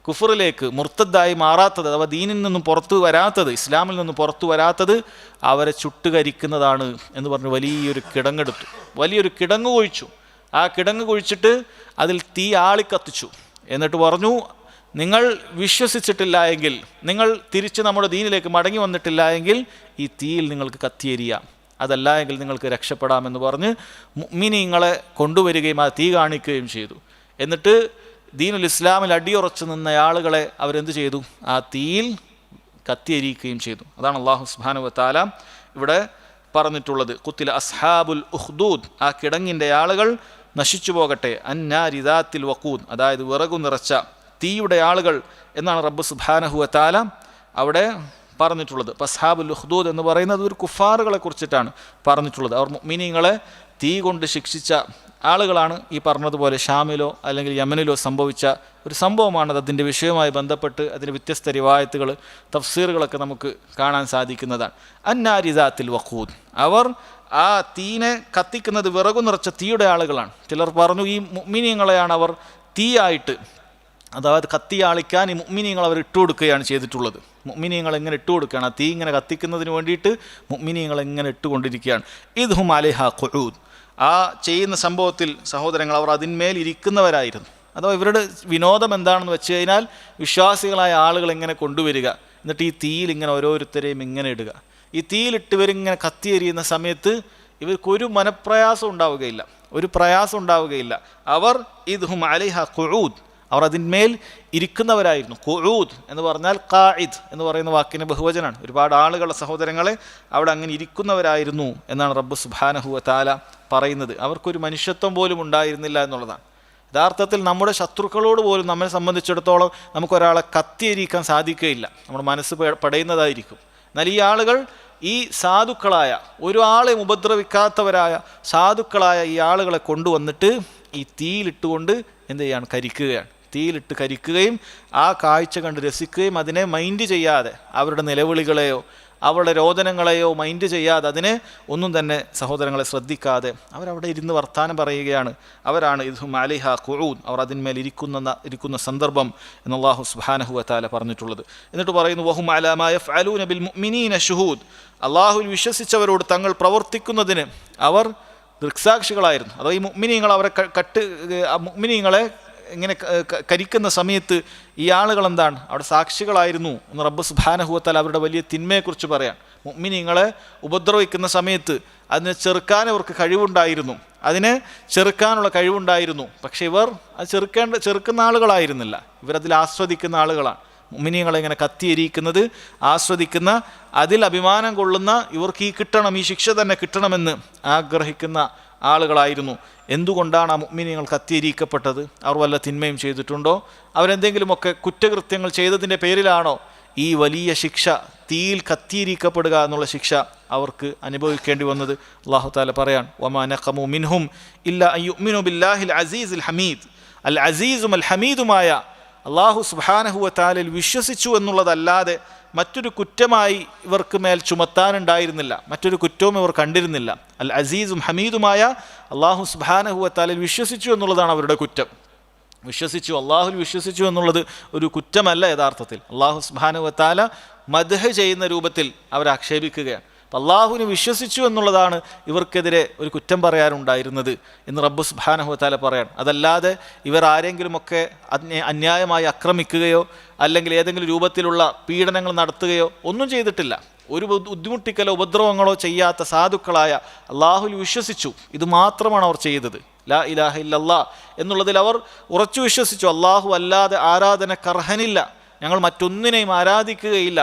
കുഫറിലേക്ക് മുർത്തദ്ദായി മാറാത്തത്, അഥവാ ദീനിൽ നിന്നും പുറത്തു വരാത്തത്, ഇസ്ലാമിൽ നിന്നും പുറത്തു വരാത്തത്, അവരെ ചുട്ടുകരിക്കുന്നതാണ് എന്ന് പറഞ്ഞ് വലിയൊരു കിടങ്ങ് കുഴിച്ചു. ആ കിടങ്ങ് കുഴിച്ചിട്ട് അതിൽ തീ ആളിക്കത്തിച്ചു. എന്നിട്ട് പറഞ്ഞു, നിങ്ങൾ വിശ്വസിച്ചിട്ടില്ല എങ്കിൽ, നിങ്ങൾ തിരിച്ച് നമ്മുടെ ദീനിലേക്ക് മടങ്ങി വന്നിട്ടില്ല എങ്കിൽ ഈ തീയിൽ നിങ്ങൾക്ക് കത്തിയെരിയാം, അതല്ല എങ്കിൽ നിങ്ങൾക്ക് രക്ഷപ്പെടാമെന്ന് പറഞ്ഞ് മുഅ്മിനീങ്ങളെ കൊണ്ടുവരികയും ആ തീ കാണിക്കുകയും ചെയ്തു. എന്നിട്ട് ദീനുൽ ഇസ്ലാമിൽ അടിയുറച്ചു നിന്ന ആളുകളെ അവരെന്ത് ചെയ്തു? ആ തീയിൽ കത്തിയെരിക്കുകയും ചെയ്തു. അതാണ് അല്ലാഹു സുബ്ഹാനഹു വ തആല ഇവിടെ പറഞ്ഞിട്ടുള്ളത്. ഖുതില അസ്ഹാബുൽ ഉഖ്ദൂദ്, ആ കിടങ്ങിൻ്റെ ആളുകൾ നശിച്ചു പോകട്ടെ. അന്നാരി ദാത്തിൽ വഖൂദ്, അതായത് വിറകു നിറച്ച തീയുടെ ആളുകൾ എന്നാണ് റബ്ബ് സുബ്ഹാനഹു വ തആല അവിടെ പറഞ്ഞിട്ടുള്ളത്. അസ്ഹാബുൽ ഉഖ്ദൂദ് എന്ന് പറയുന്നത് ഒരു കുഫാറുകളെ കുറിച്ചിട്ടാണ് പറഞ്ഞിട്ടുള്ളത്. അവർ മുഅ്മിനീങ്ങളെ തീ കൊണ്ട് ശിക്ഷിച്ച ആളുകളാണ്. ഈ പറഞ്ഞതുപോലെ ഷാമിലോ അല്ലെങ്കിൽ യമനിലോ സംഭവിച്ച ഒരു സംഭവമാണത്. അതിൻ്റെ വിഷയവുമായി ബന്ധപ്പെട്ട് അതിന് വ്യത്യസ്ത റിവായത്തുകൾ, തഫ്സീറുകളൊക്കെ നമുക്ക് കാണാൻ സാധിക്കുന്നതാണ്. അന്നാരി ദാത്തിൽ വഖൂദ്, അവർ ആ തീനെ കത്തിക്കുന്നത് വിറകു നിറച്ച തീയുടെ ആളുകളാണ്. ചിലർ പറഞ്ഞു ഈ മുഅ്മിനീങ്ങളെയാണ് അവർ തീയായിട്ട്, അതായത് കത്തിയാളിക്കാൻ ഈ മുഅ്മിനീങ്ങൾ അവർ ഇട്ടുകൊടുക്കുകയാണ് ചെയ്തിട്ടുള്ളത്. മുഅ്മിനീങ്ങൾ എങ്ങനെ ഇട്ടുകൊടുക്കുകയാണ്? ആ തീ ഇങ്ങനെ കത്തിക്കുന്നതിന് വേണ്ടിയിട്ട് മുഅ്മിനീങ്ങൾ എങ്ങനെ ഇട്ടുകൊണ്ടിരിക്കുകയാണ്. ഇദ്ഹും അലൈഹാ ഖുഊദ്, ആ ചെയ്യുന്ന സംഭവത്തിൽ സഹോദരങ്ങൾ അവർ അതിന്മേൽ ഇരിക്കുന്നവരായിരുന്നു. അഥവാ ഇവരുടെ വിനോദം എന്താണെന്ന് വെച്ച് കഴിഞ്ഞാൽ വിശ്വാസികളായ ആളുകൾ എങ്ങനെ കൊണ്ടുവരിക, എന്നിട്ട് ഈ തീയിൽ ഇങ്ങനെ ഓരോരുത്തരെയും ഇങ്ങനെ ഇടുക. ഈ തീയിലിട്ട് ഇവരിങ്ങനെ കത്തിയെരിയുന്ന സമയത്ത് ഇവർക്കൊരു മനപ്രയാസം ഉണ്ടാവുകയില്ല. അവർ ഇദ്ഹും അലൈഹാ ഖുഊദ്, അവർ അതിന്മേൽ ഇരിക്കുന്നവരായിരുന്നു. ഖുഊദ് എന്ന് പറഞ്ഞാൽ ഖാഇദ് എന്ന് പറയുന്ന വാക്കിന് ബഹുവചനാണ്. ഒരുപാട് ആളുകളുടെ സഹോദരങ്ങളെ അവിടെ അങ്ങനെ ഇരിക്കുന്നവരായിരുന്നു എന്നാണ് റബ്ബ് സുബ്ഹാനഹു വ തആല പറയുന്നത്. അവർക്കൊരു മനുഷ്യത്വം പോലും ഉണ്ടായിരുന്നില്ല എന്നുള്ളതാണ്. യഥാർത്ഥത്തിൽ നമ്മുടെ ശത്രുക്കളോട് പോലും നമ്മെ സംബന്ധിച്ചിടത്തോളം നമുക്കൊരാളെ കത്തിയെരിക്കാൻ സാധിക്കുകയില്ല. നമ്മുടെ മനസ്സ് പടയുന്നതായിരിക്കും. എന്നാൽ ഈ ആളുകൾ, ഈ സാധുക്കളായ, ഒരു ആളെയും ഉപദ്രവിക്കാത്തവരായ സാധുക്കളായ ഈ ആളുകളെ കൊണ്ടുവന്നിട്ട് ഈ തീയിലിട്ടുകൊണ്ട് എന്ത് ചെയ്യാണ്? തീയിലിട്ട് കരിക്കുകയും ആ കാഴ്ച കണ്ട് രസിക്കുകയും അതിനെ മൈൻഡ് ചെയ്യാതെ, അവരുടെ നിലവിളികളെയോ അവരുടെ രോദനങ്ങളെയോ മൈൻഡ് ചെയ്യാതെ, അതിനെ ഒന്നും തന്നെ സഹോദരങ്ങളെ ശ്രദ്ധിക്കാതെ അവരവിടെ ഇരുന്ന് വർത്താനം പറയുകയാണ്. അവരാണ് ഇദ്ഹും അലൈഹാ ഖുഊദ്, അവർ അതിന്മേൽ ഇരിക്കുന്ന സന്ദർഭം എന്ന് അല്ലാഹു സുബ്ഹാനഹു വ തആല പറഞ്ഞിട്ടുള്ളത്. എന്നിട്ട് പറയുന്നു വഹും അലാ മാ യഫ്അലൂന ബിൽ മുഅ്മിനീന ശുഹൂദ്, അല്ലാഹുവിൽ വിശ്വസിച്ചവരോട് തങ്ങൾ പ്രവർത്തിക്കുന്നതിന് അവർ ദൃക്സാക്ഷികളായിരുന്നു. അതോ ഈ മുഅ്മിനീങ്ങൾ അവരെ മുഅ്മിനീങ്ങളെ ഇങ്ങനെ കരിക്കുന്ന സമയത്ത് ഈ ആളുകൾ എന്താണ്? അവിടെ സാക്ഷികളായിരുന്നു എന്ന് റബ്ബ് സുബ്ഹാനഹു വ തആല അവരുടെ വലിയ തിന്മയെക്കുറിച്ച് പറയാൻ. മുഅ്മിനീങ്ങളെ ഉപദ്രവിക്കുന്ന സമയത്ത് അതിനെ ചെറുക്കാൻ അവർക്ക് ചെറുക്കാനുള്ള കഴിവുണ്ടായിരുന്നു. പക്ഷെ ഇവർ അത് ചെറുക്കുന്ന ആളുകളായിരുന്നില്ല, ഇവരതിൽ ആസ്വദിക്കുന്ന ആളുകളാണ്. മുഅ്മിനീങ്ങളെ ഇങ്ങനെ കത്തിയെരിക്കുന്നത് ആസ്വദിക്കുന്ന, അതിൽ അഭിമാനം കൊള്ളുന്ന, ഇവർക്ക് ഈ ശിക്ഷ തന്നെ കിട്ടണമെന്ന് ആഗ്രഹിക്കുന്ന ആളുകളായിരുന്നു. എന്തുകൊണ്ടാണ് ആ മുഅ്മിനീങ്ങൾ കത്തിയെരിക്കപ്പെട്ടത്? അവർ വല്ല തിന്മയും ചെയ്തിട്ടുണ്ടോ? അവരെന്തെങ്കിലുമൊക്കെ കുറ്റകൃത്യങ്ങൾ ചെയ്തതിൻ്റെ പേരിലാണോ ഈ വലിയ ശിക്ഷ, തീയിൽ കത്തിയെരിക്കപ്പെടുക എന്നുള്ള ശിക്ഷ അവർക്ക് അനുഭവിക്കേണ്ടി വന്നത്? അല്ലാഹു തആല പറയാൻ, വമാ നഖമു മിൻഹും ഇല്ലാ അൻ യുഅ്മിനു ബില്ലാഹിൽ അസീസിൽ ഹമീദ്, അൽ അസീസും അൽ ഹമീദുമായ അല്ലാഹു സുബ്ഹാനഹു വ തആലയിൽ വിശ്വസിച്ചു എന്നുള്ളതല്ലാതെ മറ്റൊരു കുറ്റമായി ഇവർക്ക് മേൽ ചുമത്താനുണ്ടായിരുന്നില്ല, മറ്റൊരു കുറ്റവും ഇവർ കണ്ടിരുന്നില്ല. അൽ അസീസും ഹമീദുമായ അല്ലാഹു സുബ്ഹാനഹു വ തആലയിൽ വിശ്വസിച്ചു എന്നുള്ളതാണ് അവരുടെ കുറ്റം. അല്ലാഹുവിൽ വിശ്വസിച്ചു എന്നുള്ളത് ഒരു കുറ്റമല്ല യഥാർത്ഥത്തിൽ. അല്ലാഹു സുബ്ഹാനഹു വ തആല മദ്ഹ് ചെയ്യുന്ന രൂപത്തിൽ അവരെ ആക്ഷേപിക്കുകയാണ്. അപ്പം അള്ളാഹുവിനെ വിശ്വസിച്ചു എന്നുള്ളതാണ് ഇവർക്കെതിരെ ഒരു കുറ്റം പറയാനുണ്ടായിരുന്നത് എന്ന് റബ്ബ് സുബ്ഹാനഹു വ തആല പറയാണ്. അതല്ലാതെ ഇവർ ആരെങ്കിലുമൊക്കെ അന്യായമായി ആക്രമിക്കുകയോ അല്ലെങ്കിൽ ഏതെങ്കിലും രൂപത്തിലുള്ള പീഡനങ്ങൾ നടത്തുകയോ ഒന്നും ചെയ്തിട്ടില്ല. ഒരു ബുദ്ധിമുട്ടിക്കലോ ഉപദ്രവങ്ങളോ ചെയ്യാത്ത സാധുക്കളായ അള്ളാഹുവിൽ വിശ്വസിച്ചു. ഇത് മാത്രമാണ് അവർ ചെയ്തത്. ലാ ഇലാഹ ഇല്ലല്ലാ എന്നുള്ളതിൽ അവർ ഉറച്ചു വിശ്വസിച്ചു. അള്ളാഹു അല്ലാതെ ആരാധനക്കർഹനില്ല, ഞങ്ങൾ മറ്റൊന്നിനെയും ആരാധിക്കുകയില്ല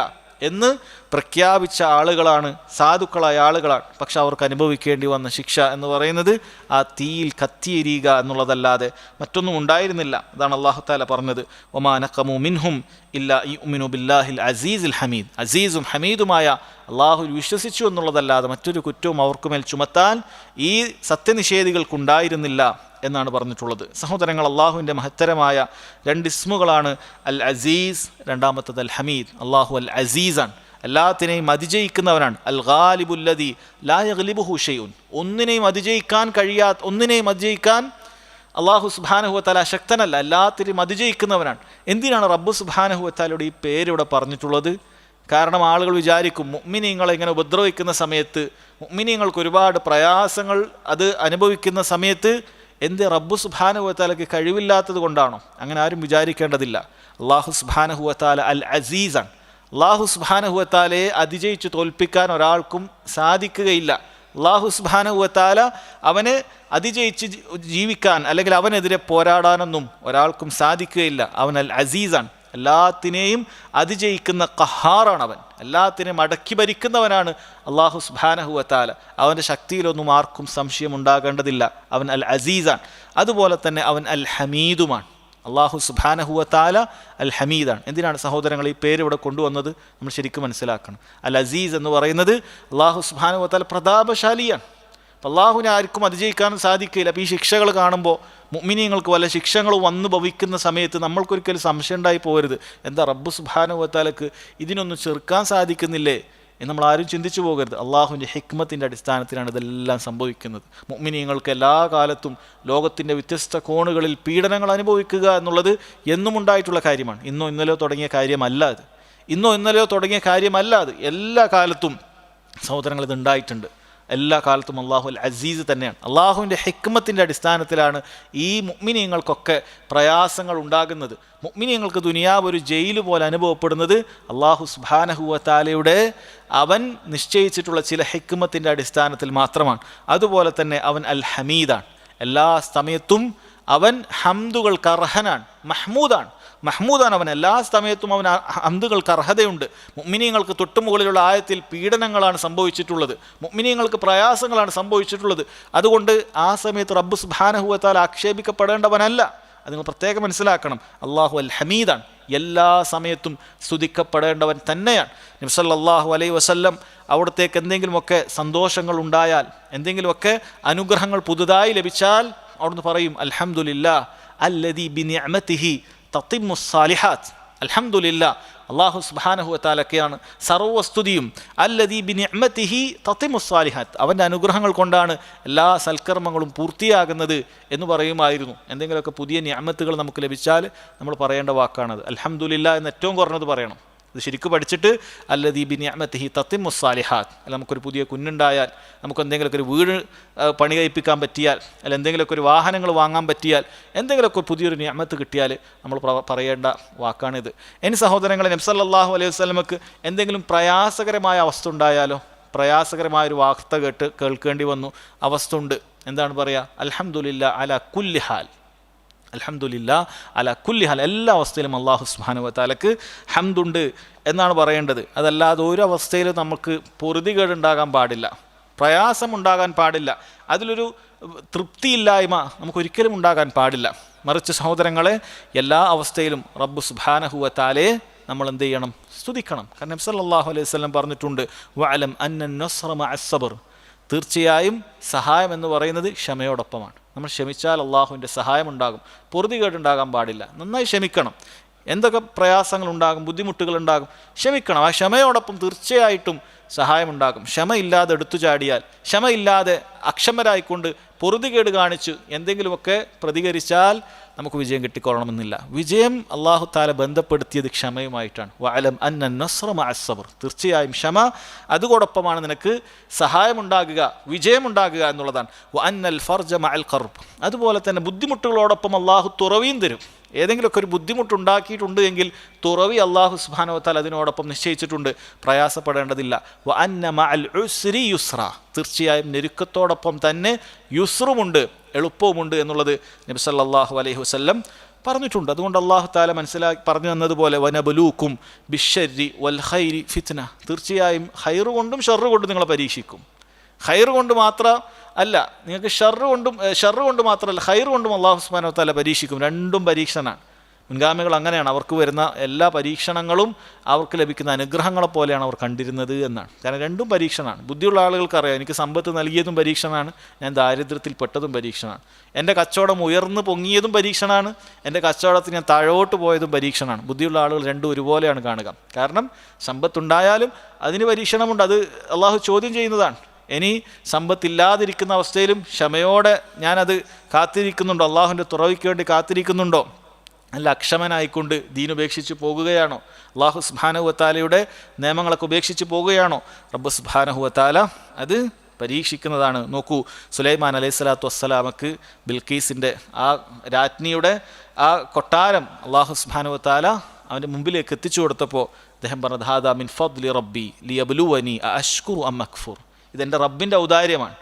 എന്ന് പ്രഖ്യാപിച്ച ആളുകളാണ്, സാധുക്കളായ ആളുകളാണ്. പക്ഷെ അവർക്ക് അനുഭവിക്കേണ്ടി വന്ന ശിക്ഷ എന്ന് പറയുന്നത് ആ തീയിൽ കത്തിയെരിയുക എന്നുള്ളതല്ലാതെ മറ്റൊന്നും ഉണ്ടായിരുന്നില്ല. അതാണ് അല്ലാഹു തആല പറഞ്ഞത്, വമാ നഖമു മിൻഹും ഇല്ലാ യുഅ്മിനു ബില്ലാഹിൽ അസീസിൽ ഹമീദ്. അസീസും ഹമീദുമായ അള്ളാഹുവിൽ വിശ്വസിച്ചു എന്നുള്ളതല്ലാതെ മറ്റൊരു കുറ്റവും അവർക്കുമേൽ ചുമത്താൻ ഈ സത്യനിഷേധികൾക്കുണ്ടായിരുന്നില്ല എന്നാണ് പറഞ്ഞിട്ടുള്ളത്. സഹോദരങ്ങൾ, അള്ളാഹുവിൻ്റെ മഹത്തരമായ രണ്ട് ഇസ്മുകളാണ് അൽ അസീസ്, രണ്ടാമത്തത് അൽ ഹമീദ്. അള്ളാഹു അൽ അസീസാണ്, എല്ലാത്തിനെയും അതിജയിക്കുന്നവനാണ്. അൽ ഗാലിബുല്ലദി ലാ യഗ്ലിബുഹു ഷൈഉൻ, ഒന്നിനെയും അതിജയിക്കാൻ അള്ളാഹു സുബ്ഹാനഹു വ തആല ശക്തനല്ല, എല്ലാത്തിനെയും അതിജയിക്കുന്നവനാണ്. എന്തിനാണ് റബ്ബ് സുബ്ഹാനഹു വ തആലയുടെ ഈ പേരിവിടെ പറഞ്ഞിട്ടുള്ളത്? കാരണം ആളുകൾ വിചാരിക്കും മുഅ്മിനീങ്ങളെ ഇങ്ങനെ ഉപദ്രവിക്കുന്ന സമയത്ത്, മുഅ്മിനീങ്ങൾക്ക് ഒരുപാട് പ്രയാസങ്ങൾ അത് അനുഭവിക്കുന്ന സമയത്ത് എന്ത് റബ്ബ് സുബ്ഹാനഹു വ തആലയ്ക്ക് കഴിവില്ലാത്തത് കൊണ്ടാണോ? അങ്ങനെ ആരും വിചാരിക്കേണ്ടതില്ല. അള്ളാഹു സുബ്ഹാനഹു വ തആല അൽ അസീസാണ്. അള്ളാഹു സുബ്ഹാനഹു വ തആലയെ അതിജയിച്ച് തോൽപ്പിക്കാൻ ഒരാൾക്കും സാധിക്കുകയില്ല. അള്ളാഹു സുബ്ഹാനഹു വ തആല അവനെ അതിജയിച്ച് ജീവിക്കാൻ അല്ലെങ്കിൽ അവനെതിരെ പോരാടാനൊന്നും ഒരാൾക്കും സാധിക്കുകയില്ല. അവൻ അൽ അസീസാണ്, എല്ലാത്തിനെയും അതിജയിക്കുന്ന ഖഹാറാണ്. അവൻ എല്ലാത്തിനെയും അടക്കി ഭരിക്കുന്നവനാണ് അള്ളാഹു സുബ്ഹാനഹു വ തആല. അവൻ്റെ ശക്തിയിലൊന്നും ആർക്കും സംശയമുണ്ടാകേണ്ടതില്ല. അവൻ അൽ അസീസാണ്. അതുപോലെ തന്നെ അവൻ അൽ ഹമീദുമാണ്. അള്ളാഹു സുബ്ഹാനഹു വ തആല അൽ ഹമീദാണ്. എന്തിനാണ് സഹോദരങ്ങൾ ഈ പേര് ഇവിടെ കൊണ്ടുവന്നത്? നമ്മൾ ശരിക്കും മനസ്സിലാക്കണം. അൽ അസീസ് എന്ന് പറയുന്നത് അള്ളാഹു സുബ്ഹാനഹു വ തആല പ്രതാപശാലിയാണ്. അപ്പം അള്ളാഹുവിനെ ആർക്കും അതിജയിക്കാനും സാധിക്കില്ല. അപ്പോൾ ഈ ശിക്ഷകൾ കാണുമ്പോൾ മുഅ്മിനീങ്ങൾക്ക് വല്ല ശിക്ഷകൾ വന്നു ഭവിക്കുന്ന സമയത്ത് നമ്മൾക്കൊരിക്കലും സംശയം ഉണ്ടായി പോകരുത്, എന്താ റബ്ബ് സുബ്ഹാനഹു വ തആലക്ക് ഇതിനൊന്നും ചെറുക്കാൻ സാധിക്കുന്നില്ലേ എന്ന് നമ്മൾ ആരും ചിന്തിച്ചു പോകരുത്. അള്ളാഹുവിൻ്റെ ഹിക്മത്തിൻ്റെ അടിസ്ഥാനത്തിലാണ് ഇതെല്ലാം സംഭവിക്കുന്നത്. മുഅ്മിനീങ്ങൾക്ക് എല്ലാ കാലത്തും ലോകത്തിൻ്റെ വ്യത്യസ്ത കോണുകളിൽ പീഡനങ്ങൾ അനുഭവിക്കുക എന്നുള്ളത് എന്നും ഉണ്ടായിട്ടുള്ള കാര്യമാണ്. ഇന്നോ ഇന്നലെയോ തുടങ്ങിയ കാര്യമല്ല അത്. എല്ലാ കാലത്തും സഹോദരങ്ങൾ ഇത് ഉണ്ടായിട്ടുണ്ട്. എല്ലാ കാലത്തും അള്ളാഹു അൽ അസീസ് തന്നെയാണ്. അള്ളാഹുവിൻ്റെ ഹിക്മത്തിൻ്റെ അടിസ്ഥാനത്തിലാണ് ഈ മുഅ്മിനീങ്ങൾക്കൊക്കെ പ്രയാസങ്ങൾ ഉണ്ടാകുന്നത്. മുഅ്മിനീങ്ങൾക്ക് ദുനിയാവ് ഒരു ജയിൽ പോലെ അനുഭവപ്പെടുന്നത് അള്ളാഹു സുബ്ഹാനഹു വ തആലയുടെ അവൻ നിശ്ചയിച്ചിട്ടുള്ള ചില ഹിക്മത്തിൻ്റെ അടിസ്ഥാനത്തിൽ മാത്രമാണ്. അതുപോലെ തന്നെ അവൻ അൽ ഹമീദാണ്. എല്ലാ സമയത്തും അവൻ ഹംദുകൾക്ക് അർഹനാണ്, മഹ്മൂദാണ് അവൻ. എല്ലാ സമയത്തും അവൻ ഹംദുകൾക്ക് അർഹതയുണ്ട്. മുഅ്മിനീങ്ങൾക്ക് തൊട്ടുമുകളിലുള്ള ആയത്തിൽ പീഡനങ്ങളാണ് സംഭവിച്ചിട്ടുള്ളത്, മുഅ്മിനീങ്ങൾക്ക് പ്രയാസങ്ങളാണ് സംഭവിച്ചിട്ടുള്ളത്. അതുകൊണ്ട് ആ സമയത്ത് റബ്ബ് സുബ്ഹാനഹു വ തആല ആക്ഷേപിക്കപ്പെടേണ്ടവനല്ല. അത് നിങ്ങൾ പ്രത്യേകം മനസ്സിലാക്കണം. അള്ളാഹു അൽ ഹമീദാണ്, എല്ലാ സമയത്തും സ്തുതിക്കപ്പെടേണ്ടവൻ തന്നെയാണ്. നബി സല്ലല്ലാഹു അലൈഹി വസല്ലം അവിടത്തേക്ക് എന്തെങ്കിലുമൊക്കെ സന്തോഷങ്ങൾ ഉണ്ടായാൽ, എന്തെങ്കിലുമൊക്കെ അനുഗ്രഹങ്ങൾ പുതുതായി ലഭിച്ചാൽ അവിടുന്ന് പറയും അൽഹംദുലില്ലാഹ് അല്ലദീ ബിനിഅമതിഹി തത്തിമ്മുസ് സാലിഹാത്ത്. അൽഹംദുലില്ലാഹ്, അല്ലാഹു സുബ്ഹാനഹു വ തആലയ്ക്കാണ് സർവ്വസ്തുതിയും. അല്ലദീ ബിനിഅമതിഹി തത്തിമ്മുസ് സാലിഹാത്ത്, അവൻ്റെ അനുഗ്രഹങ്ങൾ കൊണ്ടാണ് എല്ലാ സൽക്കർമ്മങ്ങളും പൂർത്തിയാകുന്നത് എന്ന് പറയുമായിരുന്നു. എന്തെങ്കിലുമൊക്കെ പുതിയ നിഅമത്തുകൾ നമുക്ക് ലഭിച്ചാൽ നമ്മൾ പറയേണ്ട വാക്കാണത്. അൽഹംദുലില്ലാഹ് എന്ന് ഏറ്റവും കുറഞ്ഞത് പറയണം. ഇത് ശരിക്കും പഠിച്ചിട്ട് അല്ലദീ ബിനിഅമതിഹി തത്തിമ്മുസ് സാലിഹാത്ത്. അല്ല, നമുക്കൊരു പുതിയ കുഞ്ഞുണ്ടായാൽ, നമുക്ക് എന്തെങ്കിലുമൊക്കെ ഒരു വീട് പണി കഴിപ്പിക്കാൻ പറ്റിയാൽ, അല്ല എന്തെങ്കിലുമൊക്കെ ഒരു വാഹനങ്ങൾ വാങ്ങാൻ പറ്റിയാൽ, എന്തെങ്കിലുമൊക്കെ പുതിയൊരു നിഅമത്ത് കിട്ടിയാൽ നമ്മൾ പറയേണ്ട വാക്കാണിത്. ഇനി സഹോദരങ്ങളെ, നബി സല്ലല്ലാഹു അലൈഹി വസല്ലമക്ക് എന്തെങ്കിലും പ്രയാസകരമായ അവസ്ഥ ഉണ്ടായാലോ, പ്രയാസകരമായൊരു വാർത്ത കേൾക്കേണ്ടി വന്നു, അവസ്ഥ ഉണ്ട്, എന്താണ് പറയുക? അൽഹംദുലില്ലാഹ് അലാ കുല്ലി ഹാൽ. അൽഹംദുലില്ലാഹ് അലാ കുല്ലി ഹാൽ, എല്ലാ അവസ്ഥയിലും അല്ലാഹു സുബ്ഹാനഹു വ തആലക്ക് ഹംദുണ്ട് എന്നാണ് പറയേണ്ടത്. അതല്ലാതെ ഒരു അവസ്ഥയിലും നമുക്ക് പൊറുതികേടുണ്ടാകാൻ പാടില്ല, പ്രയാസമുണ്ടാകാൻ പാടില്ല, അതിലൊരു തൃപ്തിയില്ലായ്മ നമുക്കൊരിക്കലും ഉണ്ടാകാൻ പാടില്ല. മറിച്ച് സഹോദരങ്ങളെ, എല്ലാ അവസ്ഥയിലും റബ്ബ് സുബ്ഹാനഹു വ തആലയെ നമ്മൾ എന്ത് ചെയ്യണം? സ്തുതിക്കണം. കാരണം നബി സല്ലല്ലാഹു അലൈഹി വസല്ലം പറഞ്ഞിട്ടുണ്ട്, വഅലം അന്ന നസ്റ മഅസ് സബ്ർ, തീർച്ചയായും സഹായം എന്ന് പറയുന്നത് ക്ഷമയോടൊപ്പമാണ്. നമ്മൾ ക്ഷമിച്ചാൽ അള്ളാഹുവിൻ്റെ സഹായം ഉണ്ടാകും. പൊറുതികേടുണ്ടാകാൻ പാടില്ല, നന്നായി ക്ഷമിക്കണം. എന്തൊക്കെ പ്രയാസങ്ങളുണ്ടാകും, ബുദ്ധിമുട്ടുകളുണ്ടാകും, ക്ഷമിക്കണം. ആ ക്ഷമയോടൊപ്പം തീർച്ചയായിട്ടും സഹായമുണ്ടാകും. ക്ഷമയില്ലാതെ എടുത്തു ചാടിയാൽ, ക്ഷമയില്ലാതെ അക്ഷമരായിക്കൊണ്ട് പൊറുതികേട് കാണിച്ച് എന്തെങ്കിലുമൊക്കെ പ്രതികരിച്ചാൽ നമുക്ക് വിജയം കിട്ടിക്കൊള്ളണമെന്നില്ല. വിജയം അല്ലാഹു തആല ബന്ധപ്പെടുത്തിയത് ക്ഷമയുമായിട്ടാണ്. വഅലം അന്ന നസ്റ മഅസ്സബ്ർ, തീർച്ചയായും ക്ഷമ അതോടൊപ്പമാണ് നിനക്ക് സഹായമുണ്ടാകുക, വിജയമുണ്ടാകുക എന്നുള്ളതാണ്. വഅന്നൽ ഫർജ മഅൽ ഖർബ്, അതുപോലെ തന്നെ ബുദ്ധിമുട്ടുകളോടൊപ്പം അല്ലാഹു തുറവിയും തരും. ഏതെങ്കിലുമൊക്കെ ഒരു ബുദ്ധിമുട്ടുണ്ടാക്കിയിട്ടുണ്ട് എങ്കിൽ തുറവി അല്ലാഹു സുബ്ഹാനഹു വ തആല അതിനോടൊപ്പം നിശ്ചയിച്ചിട്ടുണ്ട്, പ്രയാസപ്പെടേണ്ടതില്ല. വഅന്ന മഅൽ ഉസ്രി യുസ്ര, തീർച്ചയായും ഞെരുക്കത്തോടൊപ്പം തന്നെ യുസ്റുമുണ്ട്, എളുപ്പവുമുണ്ട് എന്നുള്ളത് നബി സല്ലല്ലാഹു അലൈഹി വസല്ലം പറഞ്ഞിട്ടുണ്ട്. അതുകൊണ്ട് അല്ലാഹു തആല പറഞ്ഞു തന്നതുപോലെ വനബലൂക്കും ബിശ്ശർരി വൽ ഖൈരി ഫിത്ന, തീർച്ചയായും ഖൈർ കൊണ്ടും ഷർറ് കൊണ്ടും നിങ്ങളെ പരീക്ഷിക്കും. ഖൈർ കൊണ്ട് മാത്രം അല്ല, നിങ്ങൾക്ക് ഷർറ് കൊണ്ട് മാത്രമല്ല, ഖൈർ കൊണ്ടും അല്ലാഹു സുബ്ഹാനഹു വ തആല പരീക്ഷിക്കും. രണ്ടും പരീക്ഷണമാണ്. മുൻഗാമികൾ അങ്ങനെയാണ്. അവർക്ക് വരുന്ന എല്ലാ പരീക്ഷണങ്ങളും അവർക്ക് ലഭിക്കുന്ന അനുഗ്രഹങ്ങളെ പോലെയാണ് അവർ കണ്ടിരുന്നത് എന്നാണ്. കാരണം രണ്ടും പരീക്ഷണമാണ്. ബുദ്ധിയുള്ള ആളുകൾക്കറിയാം, എനിക്ക് സമ്പത്ത് നൽകിയതും പരീക്ഷണമാണ്, ഞാൻ ദാരിദ്ര്യത്തിൽ പെട്ടതും പരീക്ഷണമാണ്. എൻ്റെ കച്ചവടം ഉയർന്നു പൊങ്ങിയതും പരീക്ഷണമാണ്, എൻ്റെ കച്ചവടത്തിൽ ഞാൻ താഴോട്ട് പോയതും പരീക്ഷണമാണ്. ബുദ്ധിയുള്ള ആളുകൾ രണ്ടും ഒരുപോലെയാണ് കാണുക. കാരണം സമ്പത്തുണ്ടായാലും അതിന് പരീക്ഷണമുണ്ട്, അത് അള്ളാഹു ചോദ്യം ചെയ്യുന്നതാണ്. ഇനി സമ്പത്തില്ലാതിരിക്കുന്ന അവസ്ഥയിലും ക്ഷമയോടെ ഞാനത് കാത്തിരിക്കുന്നുണ്ടോ, അള്ളാഹുവിൻ്റെ തുറവിക്ക് വേണ്ടി കാത്തിരിക്കുന്നുണ്ടോ, അല്ല അക്ഷമനായിക്കൊണ്ട് ദീൻ ഉപേക്ഷിച്ച് പോകുകയാണോ, അള്ളാഹു സുബ്ഹാനഹു വ തആലയുടെ നിയമങ്ങളൊക്കെ ഉപേക്ഷിച്ച് പോകുകയാണോ, റബ്ബ് സുബ്ഹാനഹു വ തആല അത് പരീക്ഷിക്കുന്നതാണ്. നോക്കൂ, സുലൈമാൻ അലൈഹിസ്സലാത്തു വസ്സലാമക്ക് ബിൽക്കീസിൻ്റെ ആ രാജ്ഞിയുടെ ആ കൊട്ടാരം അള്ളാഹു സുബ്ഹാനഹു വ തആല അവൻ്റെ മുമ്പിലേക്ക് എത്തിച്ചു കൊടുത്തപ്പോൾ അദ്ദേഹം പറഞ്ഞത് ഹാദാ മിൻ ഫദ്ലി റബ്ബി ലിയബ്ലുവനി അഷ്കുറു അം അക്ഫുർ, ഇതെൻ്റെ റബ്ബിൻ്റെ ഔദാര്യമാണ്.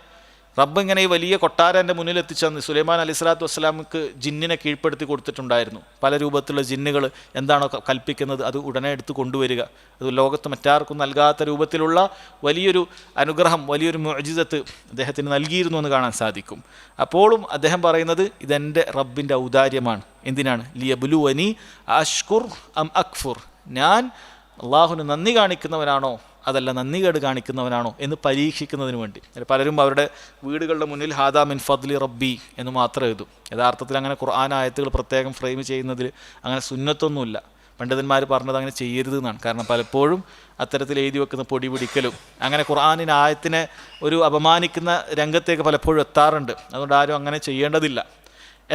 റബ്ബ് ഇങ്ങനെ ഈ വലിയ കൊട്ടാരം എൻ്റെ മുന്നിൽ എത്തിച്ചെന്ന്. സുലൈമാൻ അലൈഹിസ്സലാത്തു വസ്സലാമക്ക് ജിന്നിനെ കീഴ്പ്പെടുത്തി കൊടുത്തിട്ടുണ്ടായിരുന്നു. പല രൂപത്തിലുള്ള ജിന്നുകൾ എന്താണോ കൽപ്പിക്കുന്നത് അത് ഉടനെ എടുത്ത് കൊണ്ടുവരിക. അത് ലോകത്ത് മറ്റാർക്കും നൽകാത്ത രൂപത്തിലുള്ള വലിയൊരു അനുഗ്രഹം, വലിയൊരു മുഅ്ജിസത്ത് അദ്ദേഹത്തിന് നൽകിയിരുന്നു എന്ന് കാണാൻ സാധിക്കും. അപ്പോഴും അദ്ദേഹം പറയുന്നത് ഇതെൻ്റെ റബ്ബിൻ്റെ ഔദാര്യമാണ്. എന്തിനാണ്? ലിയബ്ലുവനി അഷ്കുർ അം അക്ഫുർ, ഞാൻ അള്ളാഹുവിന് നന്ദി കാണിക്കുന്നവനാണോ അതല്ല നന്ദികേട് കാണിക്കുന്നവനാണോ എന്ന് പരീക്ഷിക്കുന്നതിന് വേണ്ടി. പലരും അവരുടെ വീടുകളുടെ മുന്നിൽ ഹാദാ മിൻ ഫദ്ലി റബ്ബി എന്ന് മാത്രം എഴുതും. യഥാർത്ഥത്തിൽ അങ്ങനെ ഖുർആൻ ആയത്തുകൾ പ്രത്യേകം ഫ്രെയിം ചെയ്യുന്നതിൽ അങ്ങനെ സുന്നത്തൊന്നുമില്ല. പണ്ഡിതന്മാർ പറഞ്ഞത് അങ്ങനെ ചെയ്യരുത് എന്നാണ്. കാരണം പലപ്പോഴും അത്തരത്തിൽ എഴുതി വെക്കുന്ന പൊടി പിടിക്കലും അങ്ങനെ ഖുർആനിന് ആയത്തിനെ ഒരു അപമാനിക്കുന്ന രംഗത്തേക്ക് പലപ്പോഴും എത്താറുണ്ട്. അതുകൊണ്ട് ആരും അങ്ങനെ ചെയ്യേണ്ടതില്ല.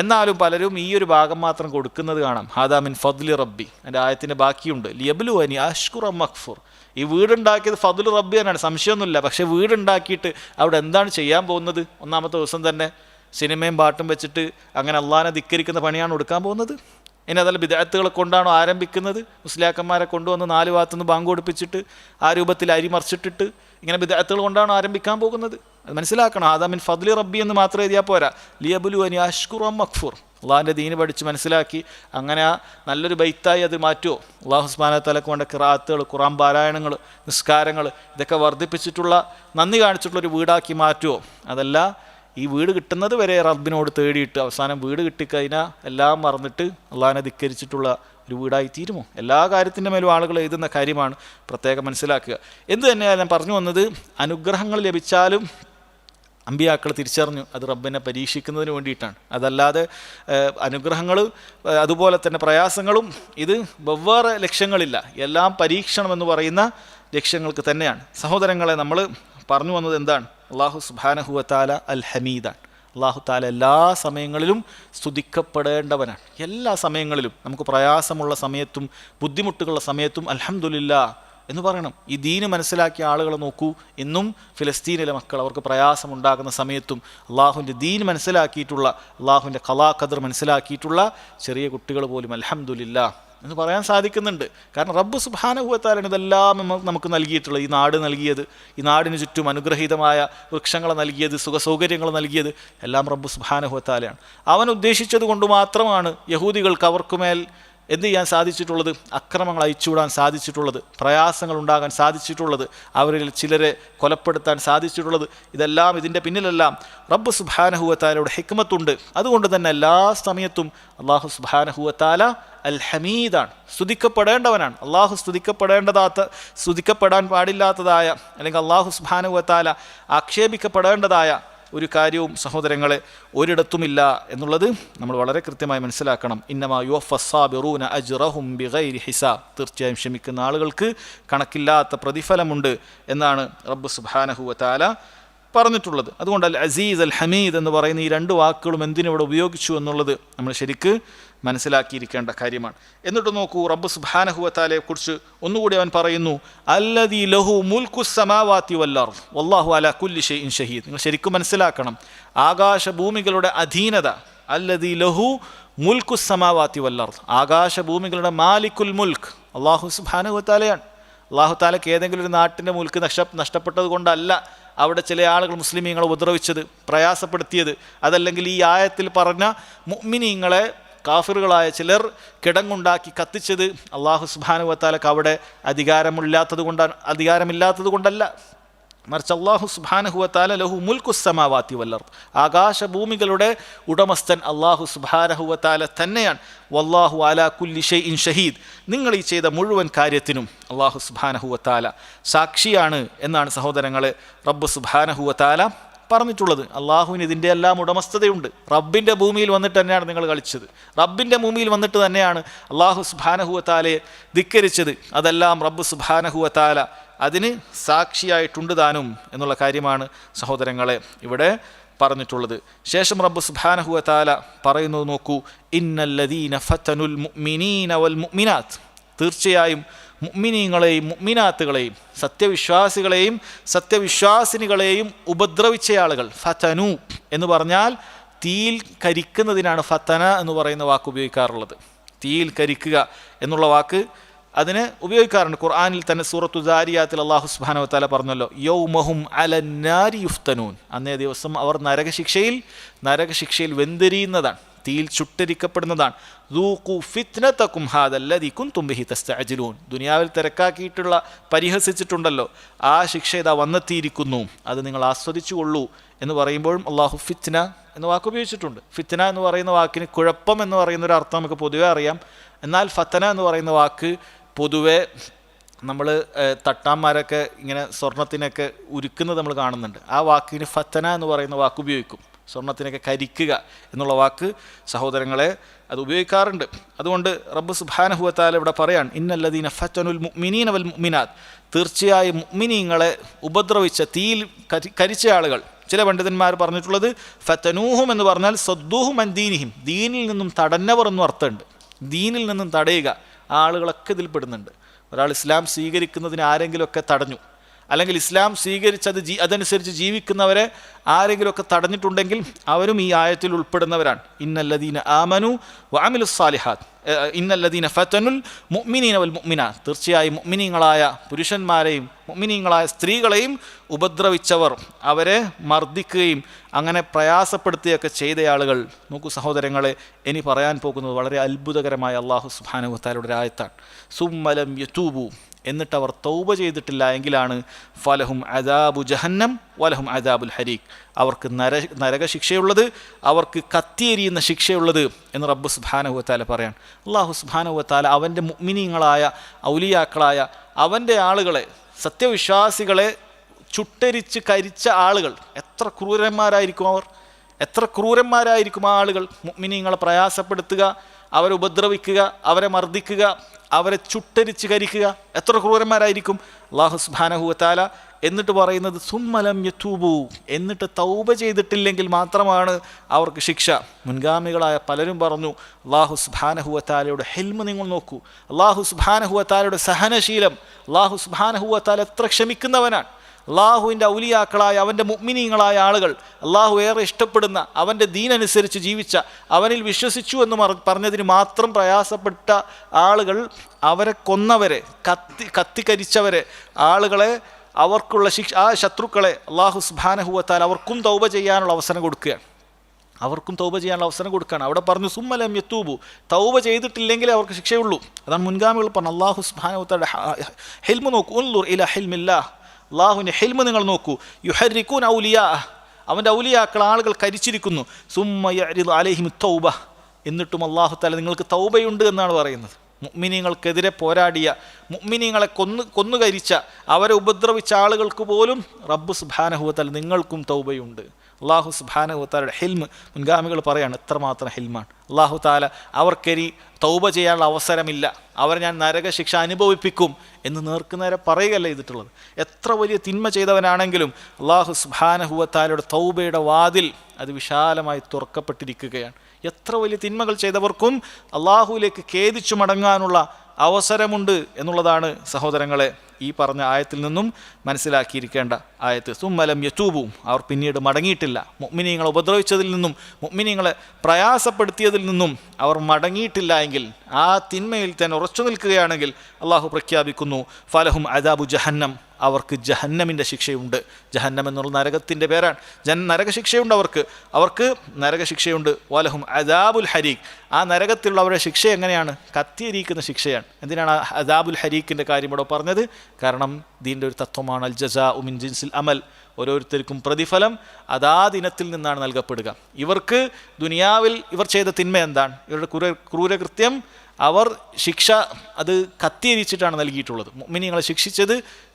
എന്നാലും പലരും ഈ ഒരു ഭാഗം മാത്രം കൊടുക്കുന്നത് കാണാം. ഹാദാ മിൻ ഫദ്ലി റബ്ബി, എൻ്റെ ആയത്തിൻ്റെ ബാക്കിയുണ്ട് ലിയബ്ലുവനി അഷ്കുർ അം അക്ഫുർ. ഈ വീടുണ്ടാക്കിയത് ഫദ്ലു റബ്ബി തന്നെയാണ്, സംശയമൊന്നുമില്ല. പക്ഷേ വീടുണ്ടാക്കിയിട്ട് അവിടെ എന്താണ് ചെയ്യാൻ പോകുന്നത്? ഒന്നാമത്തെ ദിവസം തന്നെ സിനിമയും പാട്ടും വെച്ചിട്ട് അങ്ങനെ അള്ളാഹിനെ ധിക്കരിക്കുന്ന പണിയാണ് കൊടുക്കാൻ പോകുന്നത്. ഇനി അതല്ല ബിദ്അത്തുകളെ കൊണ്ടാണോ ആരംഭിക്കുന്നത്? മുസ്ലിയാക്കന്മാരെ കൊണ്ടുവന്ന് 4 ഭാഗത്തുനിന്ന് ബാങ്ക് കൊടുപ്പിച്ചിട്ട് ആ രൂപത്തിൽ അരി മറിച്ചിട്ടിട്ട് ഇങ്ങനെ ബിദ്അത്തുകൾ കൊണ്ടാണോ ആരംഭിക്കാൻ പോകുന്നത്? അത് മനസ്സിലാക്കണം. ഹാദാ മിൻ ഫദ്ലി റബ്ബി എന്ന് മാത്രം എഴുതിയാൽ പോരാ, ലിയബ്ലുവനി അഷ്കുർ അം അക്ഫുർ. അള്ളാഹിൻ്റെ ദീന് പഠിച്ച് മനസ്സിലാക്കി അങ്ങനെ ആ നല്ലൊരു ബൈത്തായി അത് മാറ്റുമോ? അള്ളാഹു സുബ്ഹാനഹു വ തആലക്ക് വേണ്ട ഖിറാഅത്തുകൾ, ഖുർആൻ പാരായണങ്ങൾ, നിസ്കാരങ്ങൾ ഇതൊക്കെ വർദ്ധിപ്പിച്ചിട്ടുള്ള നന്ദി കാണിച്ചിട്ടുള്ളൊരു വീടാക്കി മാറ്റുമോ? അതല്ല ഈ വീട് കിട്ടുന്നത് വരെ റബ്ബിനോട് തേടിയിട്ട് അവസാനം വീട് കിട്ടിക്കഴിഞ്ഞാൽ എല്ലാം മറന്നിട്ട് അള്ളാഹിനെ ധിക്കരിച്ചിട്ടുള്ള ഒരു വീടായി തീരുമോ? എല്ലാ കാര്യത്തിൻ്റെ മേലും ആളുകൾ എഴുതുന്ന കാര്യമാണ്, പ്രത്യേകം മനസ്സിലാക്കുക. എന്ത് തന്നെയാണ് ഞാൻ പറഞ്ഞു വന്നത്, അനുഗ്രഹങ്ങൾ ലഭിച്ചാലും അമ്പിയാക്കൾ തിരിച്ചറിഞ്ഞു അത് റബ്ബിനെ പരീക്ഷിക്കുന്നതിന് വേണ്ടിയിട്ടാണ്. അതല്ലാതെ അനുഗ്രഹങ്ങൾ അതുപോലെ തന്നെ പ്രയാസങ്ങളും ഇത് വെവ്വേറെ ലക്ഷ്യങ്ങളില്ല, എല്ലാം പരീക്ഷണം എന്ന് പറയുന്ന ലക്ഷ്യങ്ങൾക്ക് തന്നെയാണ്. സഹോദരങ്ങളെ, നമ്മൾ പറഞ്ഞു വന്നത് എന്താണ്? അല്ലാഹു സുബ്ഹാനഹു വ തആല അൽ ഹമീദാണ്. അല്ലാഹു തആല എല്ലാ സമയങ്ങളിലും സ്തുതിക്കപ്പെടേണ്ടവനാണ്. എല്ലാ സമയങ്ങളിലും നമുക്ക് പ്രയാസമുള്ള സമയത്തും ബുദ്ധിമുട്ടുകളുള്ള സമയത്തും അൽഹംദുലില്ലാഹ് എന്ന് പറയണം. ഈ ദീന് മനസ്സിലാക്കിയ ആളുകളെ നോക്കൂ. ഇന്നും ഫിലിസ്തീനിലെ മക്കൾ അവർക്ക് പ്രയാസമുണ്ടാകുന്ന സമയത്തും അള്ളാഹുവിൻ്റെ ദീൻ മനസ്സിലാക്കിയിട്ടുള്ള, അള്ളാഹുവിൻ്റെ ഖളാ ഖദർ മനസ്സിലാക്കിയിട്ടുള്ള ചെറിയ കുട്ടികൾ പോലും അൽഹംദുലില്ലാഹ് എന്ന് പറയാൻ സാധിക്കുന്നുണ്ട്. കാരണം റബ്ബ് സുബ്ഹാനഹു വ തആലയാണ് ഇതെല്ലാം നമുക്ക് നൽകിയിട്ടുള്ളത്. ഈ നാട് നൽകിയത്, ഈ നാടിന് ചുറ്റും അനുഗ്രഹീതമായ വൃക്ഷങ്ങൾ നൽകിയത്, സുഖസൗകര്യങ്ങൾ നൽകിയത് എല്ലാം റബ്ബ് സുബ്ഹാനഹു വ തആലയാണ്. അവൻ ഉദ്ദേശിച്ചത് കൊണ്ട് മാത്രമാണ് യഹൂദികൾക്ക് അവർക്കുമേൽ എന്ത് ചെയ്യാൻ സാധിച്ചിട്ടുള്ളത്? അക്രമങ്ങൾ അയച്ചുവിടാൻ സാധിച്ചിട്ടുള്ളത്, പ്രയാസങ്ങൾ ഉണ്ടാകാൻ സാധിച്ചിട്ടുള്ളത്, അവരിൽ ചിലരെ കൊലപ്പെടുത്താൻ സാധിച്ചിട്ടുള്ളത്. ഇതെല്ലാം ഇതിൻ്റെ പിന്നിലെല്ലാം റബ്ബ് സുബ്ഹാനഹു വ തആലയുടെ ഹിക്മത്തുണ്ട്. അതുകൊണ്ട് തന്നെ എല്ലാ സമയത്തും അല്ലാഹു സുബ്ഹാനഹു വ തആല അൽ ഹമീദാണ്, സ്തുതിക്കപ്പെടേണ്ടവനാണ്. അള്ളാഹു സ്തുതിക്കപ്പെടാൻ പാടില്ലാത്തതായ അല്ലെങ്കിൽ അള്ളാഹു സുബ്ഹാനഹു വ തആല ആക്ഷേപിക്കപ്പെടേണ്ടതായ ഒരു കാര്യവും സഹോദരങ്ങളെ ഒരിടത്തുമില്ല എന്നുള്ളത് നമ്മൾ വളരെ കൃത്യമായി മനസ്സിലാക്കണം. ഇന്നമാ യുവഫസ്സാബിറൂന അജ്റഹും ബിഗൈരി ഹിസാബ്, തീർച്ചയായും ക്ഷമിക്കുന്ന ആളുകൾക്ക് കണക്കില്ലാത്ത പ്രതിഫലമുണ്ട് എന്നാണ് റബ്ബ് സുബ്ഹാനഹു വ തആല പറഞ്ഞിട്ടുള്ളത്. അതുകൊണ്ട് അൽ അസീസ് അൽ ഹമീദ് എന്ന് പറയുന്ന ഈ രണ്ട് വാക്കുകളും എന്തിനിവിടെ ഉപയോഗിച്ചു എന്നുള്ളത് നമ്മൾ ശരിക്ക് മനസ്സിലാക്കിയിരിക്കേണ്ട കാര്യമാണ്. എന്നിട്ട് നോക്കൂ, റബ്ബ് സുബ്ഹാനഹു വ തആലയെ കുറിച്ച് ഒന്നുകൂടി അവൻ പറയുന്നു, അല്ലദീ ലഹു മുൽക്കുസ് സമാവാതി വൽ അർദ് വല്ലാഹു അലാ കുല്ലി ഷൈഇൻ ഷഹീദ്. നിങ്ങൾ ശരിക്കും മനസ്സിലാക്കണം, ആകാശഭൂമികളുടെ അധീനത, അല്ലദീ ലഹു മുൽക്കുസ് സമാവാതി വൽ അർദ്, ആകാശഭൂമികളുടെ മാലിക്കുൽ മുൽക്ക് അല്ലാഹു സുബ്ഹാനഹു വ തആലയാണ്. അല്ലാഹു തആലയ്ക്ക് ഏതെങ്കിലും ഒരു നാട്ടിൻ്റെ മുൽക്ക് നഷ്ടപ്പെട്ടത് കൊണ്ടല്ല അവിടെ ചില ആളുകൾ മുസ്ലിമീങ്ങളെ ഉപദ്രവിച്ചത്, പ്രയാസപ്പെടുത്തിയത്. അതല്ലെങ്കിൽ ഈ ആയത്തിൽ പറഞ്ഞ മുഅ്മിനീങ്ങളെ കാഫിറുകളായ ചിലർ കിടങ്ങുണ്ടാക്കി കത്തിച്ചത് അല്ലാഹു സുബ്ഹാനഹു വ തആലക്ക് അവിടെ അധികാരമില്ലാത്തത് കൊണ്ടല്ല, മറിച്ച് അല്ലാഹു സുബ്ഹാനഹു വ തആല ലഹു മുൽക്കുസ് സമാവാതി വൽ അർദ്, ആകാശഭൂമികളുടെ ഉടമസ്ഥൻ അല്ലാഹു സുബ്ഹാനഹു വ തആല തന്നെയാണ്. വല്ലാഹു അലാ കുല്ലി ഷൈഇൻ ഷഹീദ്, നിങ്ങൾ ഈ ചെയ്ത മുഴുവൻ കാര്യത്തിനും അല്ലാഹു സുബ്ഹാനഹു വ തആല സാക്ഷിയാണ് എന്നാണ് സഹോദരങ്ങളെ റബ്ബ് സുബ്ഹാനഹു വ തആല പറഞ്ഞിട്ടുള്ളത്. അള്ളാഹുവിന് ഇതിൻ്റെ എല്ലാം ഉടമസ്ഥതയുണ്ട്. റബ്ബിൻ്റെ ഭൂമിയിൽ വന്നിട്ട് തന്നെയാണ് നിങ്ങൾ കളിച്ചത്, റബ്ബിൻ്റെ ഭൂമിയിൽ വന്നിട്ട് തന്നെയാണ് അള്ളാഹു സുബ്ഹാനഹു വ തആലയെ ധിക്കരിച്ചത്. അതെല്ലാം റബ്ബ് സുബ്ഹാനഹു വ തആല അതിന് സാക്ഷിയായിട്ടുണ്ട് താനും എന്നുള്ള കാര്യമാണ് സഹോദരങ്ങളെ ഇവിടെ പറഞ്ഞിട്ടുള്ളത്. ശേഷം റബ്ബ് സുബ്ഹാനഹു വ തആല പറയുന്നത് നോക്കൂ, ഇന്നല്ലദീന ഫതനുൽ മുഅ്മിനീന വൽ മുഅ്മിനാത്ത്, തീർച്ചയായും മുഅ്മിനീങ്ങളെയും മുഅ്മിനാത്തുകളെയും സത്യവിശ്വാസികളെയും സത്യവിശ്വാസിനികളെയും ഉപദ്രവിച്ച ആളുകൾ, ഫതനു എന്ന് പറഞ്ഞാൽ തീയിൽ കരിക്കുന്നതിനാണ് ഫതന എന്ന് പറയുന്ന വാക്ക് ഉപയോഗിക്കാറുള്ളത്. തീയിൽ കരിക്കുക എന്നുള്ള വാക്ക് അതിന് ഉപയോഗിക്കാറുണ്ട്. ഖുർആനിൽ തന്നെ സൂറത്തു ദാരിയാത്തിൽ അല്ലാഹു സുബ്ഹാനഹു വ തആല പറഞ്ഞല്ലോ, യൗമഹും അലന്നാരി യുഫ്തനൂൻ, അന്നേ ദിവസം അവർ നരകശിക്ഷയിൽ വെന്തെരിയുന്നതാണ്, തീയിൽ ചുട്ടരിക്കപ്പെടുന്നതാണ്. ദൂഖു ഫിത്നതകും ഹാദല്ലദീ കുൻതും ബിഹി തസ്തഅജിലൂൻ, ദുനിയാവിൽ തിരക്കാക്കിയിട്ടുള്ള പരിഹസിച്ചിട്ടുണ്ടല്ലോ, ആ ശിക്ഷ ഇതാ വന്നെത്തിയിരിക്കുന്നു, അത് നിങ്ങൾ ആസ്വദിച്ചുകൊള്ളൂ എന്ന് പറയുമ്പോഴും അള്ളാഹു ഫിത്ന എന്ന വാക്ക് ഉപയോഗിച്ചിട്ടുണ്ട്. ഫിത്ന എന്ന് പറയുന്ന വാക്കിന് കുഴപ്പം എന്ന് പറയുന്ന ഒരു അർത്ഥം നമുക്ക് പൊതുവെ അറിയാം. എന്നാൽ ഫത്തന എന്ന് പറയുന്ന വാക്ക് പൊതുവെ നമ്മൾ തട്ടാന്മാരൊക്കെ ഇങ്ങനെ സ്വർണത്തിനൊക്കെ ഉരുക്കുന്നത് നമ്മൾ കാണുന്നുണ്ട്. ആ വാക്കിന് ഫത്തന എന്ന് പറയുന്ന വാക്ക് ഉപയോഗിക്കും. സ്വർണത്തിനൊക്കെ കരിക്കുക എന്നുള്ള വാക്ക് സഹോദരങ്ങളെ അത് ഉപയോഗിക്കാറുണ്ട്. അതുകൊണ്ട് റബ്ബ് സുബ്ഹാനഹു വ തആല ഇവിടെ പറയാണ്, ഇന്നല്ലദീന ഫതനുൽ മുഅ്മിനീന വൽ മുഅ്മിനാത്ത്, തീർച്ചയായും മുഅ്മിനീങ്ങളെ ഉപദ്രവിച്ച തീയിൽ കരിച്ച ആളുകൾ. ചില പണ്ഡിതന്മാർ പറഞ്ഞിട്ടുള്ളത് ഫതനൂഹും എന്ന് പറഞ്ഞാൽ സദ്ദൂഹും അൻ ദീനിഹിം, ദീനിൽ നിന്നും തടഞ്ഞവർ എന്നും അർത്ഥമുണ്ട്. ദീനിൽ നിന്നും തടയുക, ആളുകളൊക്കെ ഇതിൽ പെടുന്നുണ്ട്. ഒരാൾ ഇസ്ലാം സ്വീകരിക്കുന്നതിന് ആരെങ്കിലുമൊക്കെ തടഞ്ഞു, അല്ലെങ്കിൽ ഇസ്ലാം സ്വീകരിച്ചത് അതനുസരിച്ച് ജീവിക്കുന്നവരെ ആരെങ്കിലുമൊക്കെ തടഞ്ഞിട്ടുണ്ടെങ്കിൽ അവരും ഈ ആയത്തിൽ ഉൾപ്പെടുന്നവരാണ്. ഇന്നല്ലദീന ആമനു വഅമിലുസ് സാലിഹാത്ത് ഇന്നല്ലദീന ഫതനുൽ മുഅ്മിനീന വൽ മുഅ്മിനാത്ത്, തീർച്ചയായും മുഅ്മിനീങ്ങളായ പുരുഷന്മാരെയും മുഅ്മിനീങ്ങളായ സ്ത്രീകളെയും ഉപദ്രവിച്ചവർ, അവരെ മർദ്ദിക്കുകയും അങ്ങനെ പ്രയാസപ്പെടുത്തുകയൊക്കെ ചെയ്ത ആളുകൾ. നോക്കൂ സഹോദരങ്ങളെ, ഇനി പറയാൻ പോകുന്നത് വളരെ അത്ഭുതകരമായ അല്ലാഹു സുബ്ഹാനഹു വ തആലയുടെ ഒരു ആയത്താണ്. സുമ്മലം യതൂബു, എന്നിട്ട് അവർ തൗബ ചെയ്തിട്ടില്ല എങ്കിലാണ് ഫലഹും അദാബു ജഹന്നം വലഹും അദാബുൽ ഹരീഖ്, അവർക്ക് നരകശിക്ഷയുള്ളത്, അവർക്ക് കത്തിയെരിയുന്ന ശിക്ഷയുള്ളത് എന്ന് റബ്ബ് സുബ്ഹാനഹു വ തആല പറയാണ്. അല്ലാഹു സുബ്ഹാനഹു വ തആല അവൻ്റെ മുഅ്മിനീങ്ങളായ ഔലിയാക്കളായ അവൻ്റെ ആളുകളെ, സത്യവിശ്വാസികളെ ചുട്ടരിച്ച് കരിച്ച ആളുകൾ, എത്ര ക്രൂരന്മാരായിരിക്കും അവർ, എത്ര ക്രൂരന്മാരായിരിക്കും ആ ആളുകൾ. മുഅ്മിനീങ്ങളെ പ്രയാസപ്പെടുത്തുക, അവരെ ഉപദ്രവിക്കുക, അവരെ മർദ്ദിക്കുക, അവരെ ചുട്ടരിച്ച് കരിക്കുക, എത്ര ക്രൂരന്മാരായിരിക്കും. അല്ലാഹു സുബ്ഹാനഹു വ തആല എന്നിട്ട് പറയുന്നത് സുമ്മലം യതൂബു, എന്നിട്ട് തൗബ ചെയ്തിട്ടില്ലെങ്കിൽ മാത്രമാണ് അവർക്ക് ശിക്ഷ. മുൻഗാമികളായ പലരും പറഞ്ഞു, അല്ലാഹു സുബ്ഹാനഹു വ തആലയുടെ ഹിൽമ് നിങ്ങൾ നോക്കൂ, അല്ലാഹു സുബ്ഹാനഹു വ തആലയുടെ സഹനശീലം, അല്ലാഹു സുബ്ഹാനഹു വ തആല എത്ര ക്ഷമിക്കുന്നവനാണ്. അള്ളാഹുവിൻ്റെ ഔലിയാക്കളായ അവൻ്റെ മുഅ്മിനീങ്ങളായ ആളുകൾ, അള്ളാഹു ഏറെ ഇഷ്ടപ്പെടുന്ന അവൻ്റെ ദീനനുസരിച്ച് ജീവിച്ച, അവനിൽ വിശ്വസിച്ചു എന്ന് പറഞ്ഞതിന് മാത്രം പ്രയാസപ്പെട്ട ആളുകൾ, അവരെ കൊന്നവരെ, കത്തിക്കരിച്ചവരെ, ആളുകളെ, അവർക്കുള്ള ശിക്ഷ, ആ ശത്രുക്കളെ അല്ലാഹു സുബ്ഹാനഹു വ തആല അവർക്കും തൗബ ചെയ്യാനുള്ള അവസരം കൊടുക്കുകയാണ്. അവിടെ പറഞ്ഞു സുമ്മലം യതൂബു, തൗബ ചെയ്തിട്ടില്ലെങ്കിൽ അവർക്ക് ശിക്ഷയുള്ളൂ. അതാണ് മുൻഗാമികൾ പറഞ്ഞു. അല്ലാഹു സുബ്ഹാനഹു വ തആല ഹിൽമു നോക്കൂ, ഉൻളുർ ഇലാ ഹിൽമില്ലാഹ്, അള്ളാഹുവിൻ്റെ ഹിൽമ് നിങ്ങൾ നോക്കൂ. യുഹർരികൂന ഔലിയാ, അവൻ്റെ ഔലിയാക്കൾ ആളുകൾ കരിച്ചിരിക്കുന്നു. സുമ്മ യഅ്രിദു അലൈഹിം തൗബ, എന്നിട്ടും അല്ലാഹു തആല നിങ്ങൾക്ക് തൗബയുണ്ട് എന്നാണ് പറയുന്നത്. മുഅ്മിനീങ്ങൾക്കെതിരെ പോരാടിയ, മുഅ്മിനീങ്ങളെ കൊന്നുകരിച്ച, അവരെ ഉപദ്രവിച്ച ആളുകൾക്ക് പോലും റബ്ബ് സുബ്ഹാനഹു വ തആല നിങ്ങൾക്കും തൗബയുണ്ട്, അള്ളാഹു സുബ്ഹാനഹു വ തആലയുടെ ഹിൽമ് മുൻഗാമികൾ പറയാണ് എത്രമാത്രം ഹിൽമാണ്. അള്ളാഹു തആല അവർക്കിനി തൗബ ചെയ്യാനുള്ള അവസരമില്ല, അവരെ ഞാൻ നരകശിക്ഷ അനുഭവിപ്പിക്കും എന്ന് നേർക്കുനേരെ പറയുകയല്ല ചെയ്തിട്ടുള്ളത്. എത്ര വലിയ തിന്മ ചെയ്തവനാണെങ്കിലും അള്ളാഹു സുബ്ഹാനഹു വ തആലയുടെ തൗബയുടെ വാതിൽ അത് വിശാലമായി തുറക്കപ്പെട്ടിരിക്കുകയാണ്. എത്ര വലിയ തിന്മകൾ ചെയ്തവർക്കും അള്ളാഹുവിലേക്ക് ഖേദിച്ചു മടങ്ങാനുള്ള അവസരമുണ്ട് എന്നുള്ളതാണ് സഹോദരങ്ങളെ ഈ പറഞ്ഞ ആയത്തിൽ നിന്നും മനസ്സിലാക്കിയിരിക്കേണ്ട ആയത്ത്. സുമ്മലം യതൂബു, അവർ പിന്നീട് മടങ്ങിയിട്ടില്ല. മുഅ്മിനീങ്ങളെ ഉപദ്രവിച്ചതിൽ നിന്നും മുഅ്മിനീങ്ങളെ പ്രയാസപ്പെടുത്തിയതിൽ നിന്നും അവർ മടങ്ങിയിട്ടില്ല എങ്കിൽ, ആ തിന്മയിൽ തന്നെ ഉറച്ചു നിൽക്കുകയാണെങ്കിൽ അള്ളാഹു പ്രഖ്യാപിക്കുന്നു ഫലഹും അദാബു ജഹന്നം, അവർക്ക് ജഹന്നമിൻ്റെ ശിക്ഷയുണ്ട്. ജഹന്നം എന്നുള്ള നരകത്തിൻ്റെ പേരാണ്. നരകശിക്ഷയുണ്ട് അവർക്ക് നരകശിക്ഷയുണ്ട്. വലഹും അദാബുൽ ഹരീഖ്, ആ നരകത്തിലുള്ളവരുടെ ശിക്ഷ എങ്ങനെയാണ്? കത്തിയിരിക്കുന്ന ശിക്ഷയാണ്. എന്തിനാണ് അദാബുൽ ഹരീഖിൻ്റെ കാര്യം ഇവിടെ പറഞ്ഞത്? കാരണം ദീൻ്റെ ഒരു തത്വമാണ് അൽ ജസാഉ മിൻ ജിൻസിൽ അമൽ, ഓരോരുത്തർക്കും പ്രതിഫലം അതാ ദിനത്തിൽ നിന്നാണ് നൽകപ്പെടുക. ഇവർക്ക് ദുനിയാവിൽ ഇവർ ചെയ്ത തിന്മ എന്താണ്? ഇവരുടെ ക്രൂരകൃത്യം അവർ ശിക്ഷ അത് കത്തിയരിച്ചിട്ടാണ് നൽകിയിട്ടുള്ളത്. മുഅ്മിനീങ്ങളെ ശിക്ഷിച്ചത്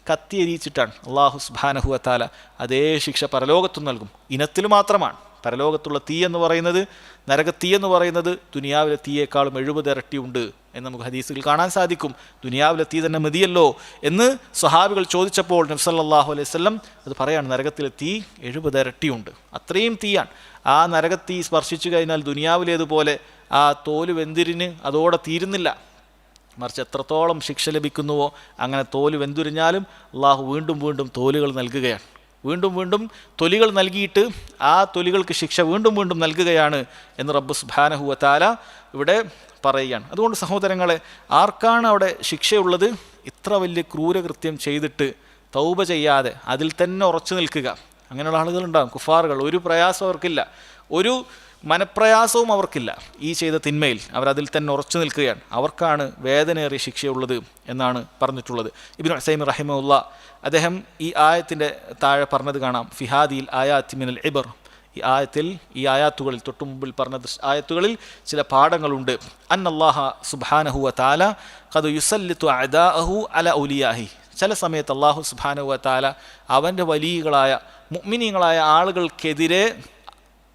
കത്തിയരിച്ചിട്ടാണ്. അല്ലാഹു സുബ്ഹാനഹു വ തആല അതേ ശിക്ഷ പരലോകത്തും നൽകും. ഇനത്തിൽ മാത്രമാണ്. പരലോകത്തുള്ള തീ എന്ന് പറയുന്നത്, നരകത്തീ എന്ന് പറയുന്നത് ദുനിയാവിലെ തീയേക്കാളും 70 ഇരട്ടി ഉണ്ട് എന്ന് നമുക്ക് ഹദീസുകൾ കാണാൻ സാധിക്കും. ദുനിയാവിലെ തീ തന്നെ മതിയല്ലോ എന്ന് സ്വഹാബികൾ ചോദിച്ചപ്പോൾ നബി സല്ലല്ലാഹു അലൈഹി വസല്ലം അത് പറയാണ്, നരകത്തിലെ തീ 70 ഇരട്ടിയുണ്ട്. അത്രയും തീയാണ്. ആ നരകത്തീ സ്പർശിച്ചു കഴിഞ്ഞാൽ ദുനിയാവിലേതുപോലെ ആ തോല് വെന്തിരിന് അതോടെ തീരുന്നില്ല. മറിച്ച് എത്രത്തോളം ശിക്ഷ ലഭിക്കുന്നുവോ അങ്ങനെ തോല് വെന്തുരിഞ്ഞാലും അള്ളാഹു വീണ്ടും വീണ്ടും തോലുകൾ നൽകുകയാണ്. വീണ്ടും വീണ്ടും തൊലികൾ നൽകിയിട്ട് ആ തൊലികൾക്ക് ശിക്ഷ വീണ്ടും വീണ്ടും നൽകുകയാണ് എന്ന് റബ്ബ് സുബ്ഹാനഹു വ തആല ഇവിടെ പറയുകയാണ്. അതുകൊണ്ട് സഹോദരങ്ങളെ, ആർക്കാണ് അവിടെ ശിക്ഷയുള്ളത്? ഇത്ര വലിയ ക്രൂരകൃത്യം ചെയ്തിട്ട് തൗബ ചെയ്യാതെ അതിൽ തന്നെ ഉറച്ചു നിൽക്കുക. അങ്ങനെയുള്ള ആളുകളുണ്ടാകും, കുഫാറുകൾ. ഒരു പ്രയാസം അവർക്കില്ല, ഒരു മനപ്രയാസവും അവർക്കില്ല. ഈ ചെയ്ത തിന്മയിൽ അവരതിൽ തന്നെ ഉറച്ചു നിൽക്കുകയാണ്. അവർക്കാണ് വേദനയേറിയ ശിക്ഷയുള്ളത് എന്നാണ് പറഞ്ഞിട്ടുള്ളത്. ഇബ്നു ഉസൈമീൻ റഹിമഹുല്ലാ അദ്ദേഹം ഈ ആയത്തിൻ്റെ താഴെ പറഞ്ഞത് കാണാം, ഫിഹാദിൽ ആയാത്തി മിനൽ ഇബർ. ഈ ആയാത്തുകളിൽ തൊട്ടു മുമ്പിൽ പറഞ്ഞ ആയത്തുകളിൽ ചില പാഠങ്ങളുണ്ട്. അന്നല്ലാഹ സുബ്ഹാനഹു വ തആല ഖദ് യുസല്ലിതു അദാഅഹു അല ഔലിയാഹി. ചില സമയത്ത് അല്ലാഹു സുബ്ഹാനഹു വ തആല അവൻ്റെ വലിയകളായ മുഅ്മിനീങ്ങളായ ആളുകൾക്കെതിരെ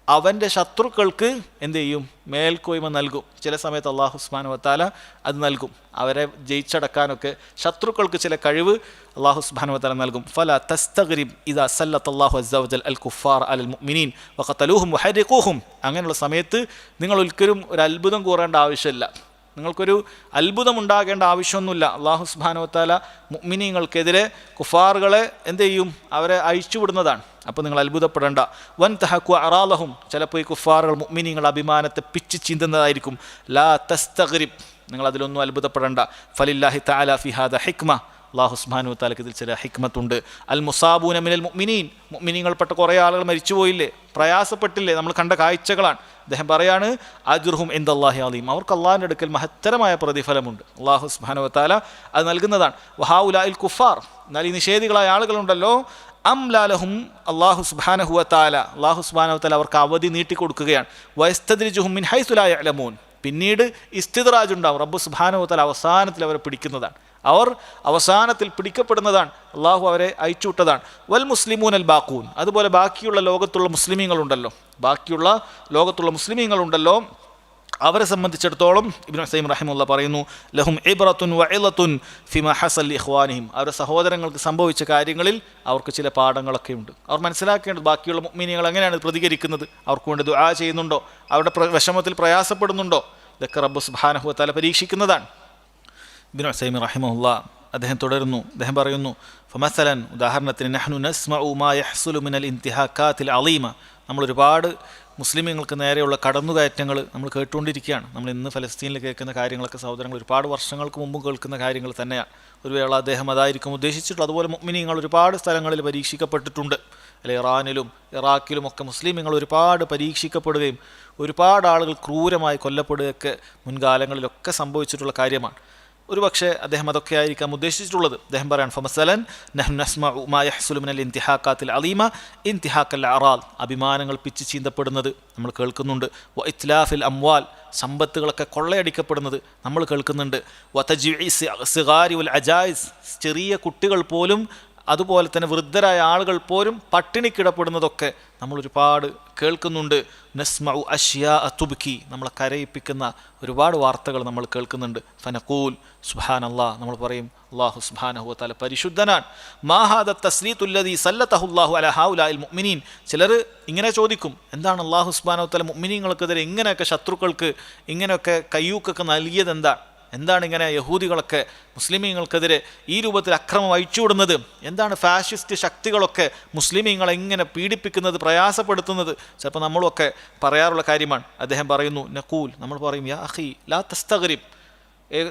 അവൻ്റെ ശത്രുക്കൾക്ക് എന്ത് ചെയ്യും? മേൽക്കോയ്മ നൽകും. ചില സമയത്ത് അല്ലാഹു സുബ്ഹാനഹു വ തആല അത് നൽകും. അവരെ ജയിച്ചടക്കാനൊക്കെ ശത്രുക്കൾക്ക് ചില കഴിവ് അല്ലാഹു സുബ്ഹാനഹു വ തആല നൽകും. ഫലാ തസ്തഗ്രിബ് ഇദാ സല്ലത്തല്ലാഹു അസ്സ വജൽ അൽ കുഫാർ അലൽ മുഅ്മിനീൻ വഖതലൂഹും വഹരിഖൂഹും. അങ്ങനെയുള്ള സമയത്ത് നിങ്ങൾ ഒരിക്കലും ഒരു അത്ഭുതം കൂറേണ്ട ആവശ്യമില്ല. നിങ്ങൾക്കൊരു അത്ഭുതമുണ്ടാകേണ്ട ആവശ്യമൊന്നുമില്ല. അല്ലാഹു സുബ്ഹാനഹു വ തആല മുഅ്മിനീങ്ങൾക്കെതിരെ കുഫാറുകളെ എന്ത് ചെയ്യും? അവരെ അഴിച്ചുവിടുന്നതാണ്. അപ്പോൾ നിങ്ങൾ അത്ഭുതപ്പെടേണ്ട. വൻ തഹക്കു അറാലഹും, ചിലപ്പോൾ ഈ കുഫാറുകൾ മുഅ്മിനീങ്ങളുടെ അഭിമാനത്തെ പിച്ച് ചീന്തുന്നതായിരിക്കും. ലാ തസ്തഗ്രിബ്, നിങ്ങൾ അതിലൊന്നും അത്ഭുതപ്പെടേണ്ട. ഫലില്ലാഹി തആല ഫി ഹാദാ ഹിക്മ, അല്ലാഹു സുബ്ഹാനഹു വ തആലയ്ക്ക് ഇതിൽ ചില ഹിക്മത്തുണ്ട്. അൽ മുസാബൂന മിനൽ മുഅ്മിനീൻ, മുഅ്മിനീങ്ങൾപ്പെട്ട കുറേ ആളുകൾ മരിച്ചുപോയില്ലേ, പ്രയാസപ്പെട്ടില്ലേ, നമ്മൾ കണ്ട കാഴ്ചകളാണ്. അദ്ദേഹം പറയാണ്, അജ്റുഹും ഇൻദല്ലാഹി അലീം, അവർക്ക് അള്ളാഹിൻ്റെ അടുക്കൽ മഹത്തരമായ പ്രതിഫലമുണ്ട്. അല്ലാഹു സുബ്ഹാനഹു വ തആല അത് നൽകുന്നതാണ്. വഹാഉലാഇൽ കുഫാർ, എന്നാൽ ഈ നിഷേധികളായ ആളുകളുണ്ടല്ലോ, അംലാലഹും അല്ലാഹു സുബ്ഹാനഹു വ തആല, അല്ലാഹു സുബ്ഹാനഹു വ തആല അവർക്ക് അവധി നീട്ടിക്കൊടുക്കുകയാണ്. വയസ്തദ്രിജുഹും മിൻ ഹൈസു ലാ യഅലമൂൻ, പിന്നീട് ഇസ്തിദ്റാജ് ഉണ്ടാവും. റബ്ബ് സുബ്ഹാനഹു വ തആല അവസാനത്തിൽ അവരെ പിടിക്കുന്നതാണ്. അവർ അവസാനത്തിൽ പിടിക്കപ്പെടുന്നതാണ്. അള്ളാഹു അവരെ അയച്ചുവിട്ടതാണ്. വൽ മുസ്ലിമൂൻ അൽ ബാഖൂൻ, അതുപോലെ ബാക്കിയുള്ള ലോകത്തുള്ള മുസ്ലിമീങ്ങളുണ്ടല്ലോ, അവരെ സംബന്ധിച്ചിടത്തോളം ഇബ്നു ഉസൈമീൻ റഹിമഹുല്ലാ പറയുന്നു, ലഹും ഇബ്റത്തുൻ വഇളത്തുൻ ഫിമാ ഹസൽ ഇഖ്വാനിഹിം, അവരുടെ സഹോദരങ്ങൾക്ക് സംഭവിച്ച കാര്യങ്ങളിൽ അവർക്ക് ചില പാഠങ്ങളൊക്കെ ഉണ്ട്. അവർ മനസ്സിലാക്കേണ്ടത് ബാക്കിയുള്ള മുഅ്മിനീങ്ങൾ എങ്ങനെയാണ് പ്രതികരിക്കുന്നത്, അവർക്ക് വേണ്ടി ദുആ ചെയ്യുന്നുണ്ടോ, അവരുടെ വിഷമത്തിൽ പ്രയാസപ്പെടുന്നുണ്ടോ, ഇതൊക്കെ റബ്ബ് സുബ്ഹാനഹു വ തആല പരീക്ഷിക്കുന്നതാണ്. ഇബ്നു ഉസൈമീൻ റഹിമഹുല്ലാ അദ്ദേഹം തുടരുന്നു, അദ്ദേഹം പറയുന്നു, ഫമസലൻ, ഉദാഹരണത്തിന്, നഹ്നു നസ്മഉ മാ യഹ്സുലു മിനൽ ഇന്തിഹാകാത്തിൽ അളീമ, നമ്മളൊരുപാട് മുസ്ലിമീങ്ങൾക്ക് നേരെയുള്ള കടന്നുകയറ്റങ്ങൾ നമ്മൾ കേട്ടുകൊണ്ടിരിക്കുകയാണ്. നമ്മൾ ഇന്ന് ഫലസ്തീനിൽ കേൾക്കുന്ന കാര്യങ്ങളൊക്കെ സഹോദരങ്ങൾ ഒരുപാട് വർഷങ്ങൾക്ക് മുമ്പ് കേൾക്കുന്ന കാര്യങ്ങൾ തന്നെയാണ്. ഒരു വേള അദ്ദേഹം അതായിരിക്കും ഉദ്ദേശിച്ചിട്ടുള്ളത്. അതുപോലെ മുഅ്മിനീങ്ങൾ ഒരുപാട് സ്ഥലങ്ങളിൽ പരീക്ഷിക്കപ്പെട്ടിട്ടുണ്ട്. അല്ലെ, ഇറാനിലും ഇറാഖിലും ഒക്കെ മുസ്ലിമീങ്ങൾ ഒരുപാട് പരീക്ഷിക്കപ്പെടുകയും ഒരുപാട് ആളുകൾ ക്രൂരമായി കൊല്ലപ്പെടുകയൊക്കെ മുൻകാലങ്ങളിലൊക്കെ സംഭവിച്ചിട്ടുള്ള കാര്യമാണ്. ഒരു പക്ഷേ അദ്ദേഹം അതൊക്കെ ആയിരിക്കാം ഉദ്ദേശിച്ചിട്ടുള്ളത്. അദ്ദേഹം പറയാൻ, ഫമസലൻ നഹ്നു നസ്മഉ മാ യഹ്സുലു മിനൽ ഇന്തിഹാകാത്തിൽ അളീമ ഇന്തിഹാക്കൽ അറാൽ, അഭിമാനങ്ങൾ പിച്ച് ചീന്തപ്പെടുന്നത് നമ്മൾ കേൾക്കുന്നുണ്ട്. വ ഇത്ലാഫിൽ അംവാൽ, സമ്പത്തുകളൊക്കെ കൊള്ളയടിക്കപ്പെടുന്നത് നമ്മൾ കേൾക്കുന്നുണ്ട്. വ തജ്ഈ സിഗാരി വൽ അജായിസ്, ചെറിയ കുട്ടികൾ പോലും അതുപോലെ തന്നെ വൃദ്ധരായ ആളുകൾ പോലും പട്ടിണിക്കിടപ്പെടുന്നതൊക്കെ നമ്മൾ ഒരുപാട് കേൾക്കുന്നുണ്ട്. നസ്മഉ അഷ്യാ തുബ്കി, നമ്മളെ കരയിപ്പിക്കുന്ന ഒരുപാട് വാർത്തകൾ നമ്മൾ കേൾക്കുന്നുണ്ട്. ഫനഖൂൽ സുബ്ഹാനല്ലാഹ്, നമ്മൾ പറയും അല്ലാഹു സുബ്ഹാനഹു വതആല പരിശുദ്ധനാണ്. മാ ഹാദ തസ്ലീതുല്ലദീ സല്ലതഹുല്ലാഹു അലാ ഹൗലാഇൽ മുഅ്മിനീൻ. ചിലർ ഇങ്ങനെ ചോദിക്കും, എന്താണ് അല്ലാഹു സുബ്ഹാനഹു വതആല മുഅ്മിനീങ്ങൾക്കെതിരെ ഇങ്ങനെയൊക്കെ ശത്രുക്കൾക്ക് ഇങ്ങനെയൊക്കെ കയ്യൂക്കൊക്കെ നൽകിയത്? എന്താണ് ഇങ്ങനെ യഹൂദികളൊക്കെ മുസ്ലിമീങ്ങൾക്കെതിരെ ഈ രൂപത്തിൽ അക്രമം അയച്ചുവിടുന്നത്? എന്താണ് ഫാഷിസ്റ്റ് ശക്തികളൊക്കെ മുസ്ലിമീങ്ങളെ ഇങ്ങനെ പീഡിപ്പിക്കുന്നത്, പ്രയാസപ്പെടുത്തുന്നത്? ചിലപ്പോൾ നമ്മളൊക്കെ പറയാറുള്ള കാര്യമാണ്. അദ്ദേഹം പറയുന്നു, നഖൂൽ, നമ്മൾ പറയും, യാ അഖി ലാ തസ്തഗ്രിബ്,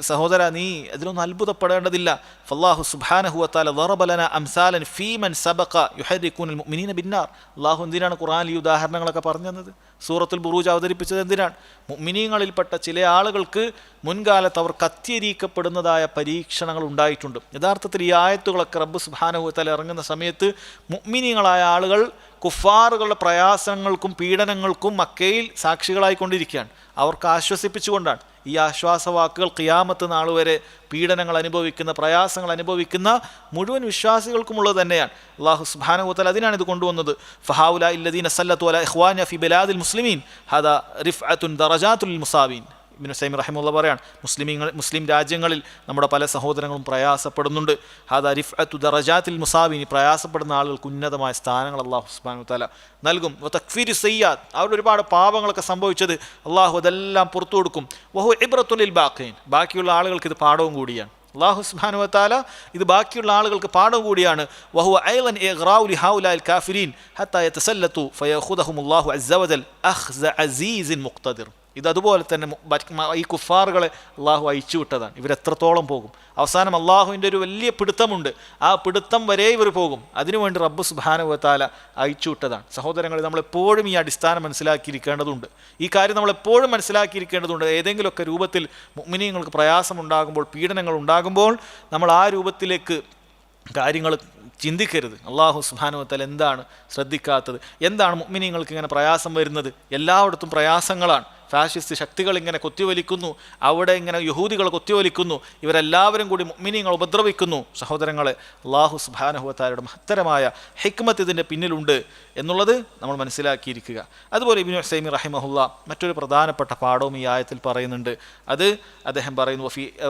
സഹോദര നീ അതിലൊന്നും അത്ഭുതപ്പെടേണ്ടതില്ല. ഫല്ലാഹു സുബ്ഹാനഹു വതആല ദറബ ലനാ അംസാലൻ ഫീമൻ സബഖ യുഹരികൂനൽ മുഅ്മിനീന ബിന്നാർ. അല്ലാഹു എന്തിനാണ് ഖുർആനിൽ ഈ ഉദാഹരണങ്ങളൊക്കെ പറഞ്ഞു തന്നത്? സൂറത്തുൽ ബുറൂജ് അവതരിപ്പിച്ചത് എന്തിനാണ്? മുഅ്മിനീങ്ങളിൽപ്പെട്ട ചില ആളുകൾക്ക് മുൻകാലത്ത് അവർ കത്തിയരിക്കപ്പെടുന്നതായ പരീക്ഷണങ്ങൾ ഉണ്ടായിട്ടുണ്ട്. യഥാർത്ഥത്തിൽ ഈ ആയത്തുകളൊക്കെ റബ്ബ് സുബ്ഹാനഹു വതആല ഇറങ്ങുന്ന സമയത്ത് മുഅ്മിനീങ്ങളായ ആളുകൾ കുഫാറുകളുടെ പ്രയാസങ്ങൾക്കും പീഡനങ്ങൾക്കും മക്കയിൽ സാക്ഷികളായിക്കൊണ്ടിരിക്കുകയാണ്. അവർക്ക് ആശ്വസിപ്പിച്ചുകൊണ്ടാണ്. ഈ ആശ്വാസവാക്കുകൾ ഖിയാമത്ത് നാൾ വരെ പീഡനങ്ങൾ അനുഭവിക്കുന്ന, പ്രയാസങ്ങൾ അനുഭവിക്കുന്ന മുഴുവൻ വിശ്വാസികൾക്കുമുള്ളത് തന്നെയാണ്. അല്ലാഹു സുബ്ഹാനഹു വതആല അതിനാണ് ഇത് കൊണ്ടുവന്നത്. ഫഹൗലാ ഇല്ലദീന സല്ലതു അലാ ഇഖ്വാനിന ഫി ബിലാദിൽ മുസ്ലിമീൻ ഹദാ റിഫഅത്തുൻ ദറജാത്തുൽ മുസാബീൻ. ഇബ്നു സൈമി റഹിമഹുല്ലാഹ് പറയാണ്, മുസ്ലിം രാജ്യങ്ങളിൽ നമ്മുടെ പല സഹോദരങ്ങളും പ്രയാസപ്പെടുന്നുണ്ട്. ഹാദാ റിഫഅത്തു ദറജാത്തിൽ മുസാബീൻ, പ്രയാസപ്പെടുന്ന ആളുകൾക്ക് ഉന്നതമായ സ്ഥാനങ്ങൾ അല്ലാഹു സുബ്ഹാനഹു വതആല നൽകും. വതക്ഫീരു സയ്യാത്ത്, അവരുടെ ഒരുപാട് പാപങ്ങളൊക്കെ സംഭവിച്ചത് അല്ലാഹു അതെല്ലാം പുറത്തു കൊടുക്കും. വഹു ഇബ്റത്തുൽ ലിൽ ബാഖീൻ, ബാക്കിയുള്ള ആളുകൾക്ക് ഇത് പാഠവും കൂടിയാണ്. അല്ലാഹു സുബ്ഹാനഹു വതആല ഇത് ബാക്കിയുള്ള ആളുകൾക്ക് പാഠം കൂടിയാണ്. വഹുവ ഐളൻ ഇഗ്റാഉ ലിഹൗലാഇൽ കാഫിരീൻ ഹത്താ യതസല്ലതു ഫയഖുദഹുമുല്ലാഹു അസ്സ വജൽ അഖ്സ അസീസിൻ മുഖ്തദിർ. ഇതതുപോലെ തന്നെ ഈ കുഫാറുകളെ അള്ളാഹു അയച്ചു വിട്ടതാണ്. ഇവരെത്രത്തോളം പോകും? അവസാനം അള്ളാഹുവിൻ്റെ ഒരു വലിയ പിടുത്തമുണ്ട്. ആ പിടുത്തം വരെ ഇവർ പോകും. അതിനുവേണ്ടി റബ്ബ് സുബ്ഹാനഹു വതആല അയച്ചു വിട്ടതാണ്. സഹോദരങ്ങൾ, നമ്മളെപ്പോഴും ഈ അടിസ്ഥാനം മനസ്സിലാക്കിയിരിക്കേണ്ടതുണ്ട്. ഈ കാര്യം നമ്മളെപ്പോഴും മനസ്സിലാക്കിയിരിക്കേണ്ടതുണ്ട്. ഏതെങ്കിലുമൊക്കെ രൂപത്തിൽ മുഅ്മിനീങ്ങൾക്ക് പ്രയാസമുണ്ടാകുമ്പോൾ, പീഡനങ്ങൾ ഉണ്ടാകുമ്പോൾ നമ്മൾ ആ രൂപത്തിലേക്ക് കാര്യങ്ങൾ ചിന്തിക്കരുത്. അല്ലാഹു സുബ്ഹാനഹു വതആല എന്താണ് ശ്രദ്ധിക്കാത്തത്? എന്താണ് മുഅ്മിനീങ്ങൾക്ക് ഇങ്ങനെ പ്രയാസം വരുന്നത്? എല്ലായിടത്തും പ്രയാസങ്ങളാണ്. ഫാഷിസ്റ്റ് ശക്തികൾ ഇങ്ങനെ കൊത്തിവലിക്കുന്നു, അവിടെ ഇങ്ങനെ യഹൂദികൾ കൊത്തിവലിക്കുന്നു, ഇവരെല്ലാവരും കൂടി മുഅ്മിനീങ്ങൾ ഉപദ്രവിക്കുന്നു. സഹോദരങ്ങളെ, അല്ലാഹു സുബ്ഹാനഹു വതആലയുടെ മഹത്തരമായ ഹിക്മത്ത് ഇതിൻ്റെ പിന്നിലുണ്ട് എന്നുള്ളത് നമ്മൾ മനസ്സിലാക്കിയിരിക്കുക. അതുപോലെ ഇബ്നു ഉസൈമീൻ റഹിമഹുല്ലാഹ് മറ്റൊരു പ്രധാനപ്പെട്ട പാഠവും ഈ ആയത്തിൽ പറയുന്നുണ്ട്. അത് അദ്ദേഹം പറയുന്നു,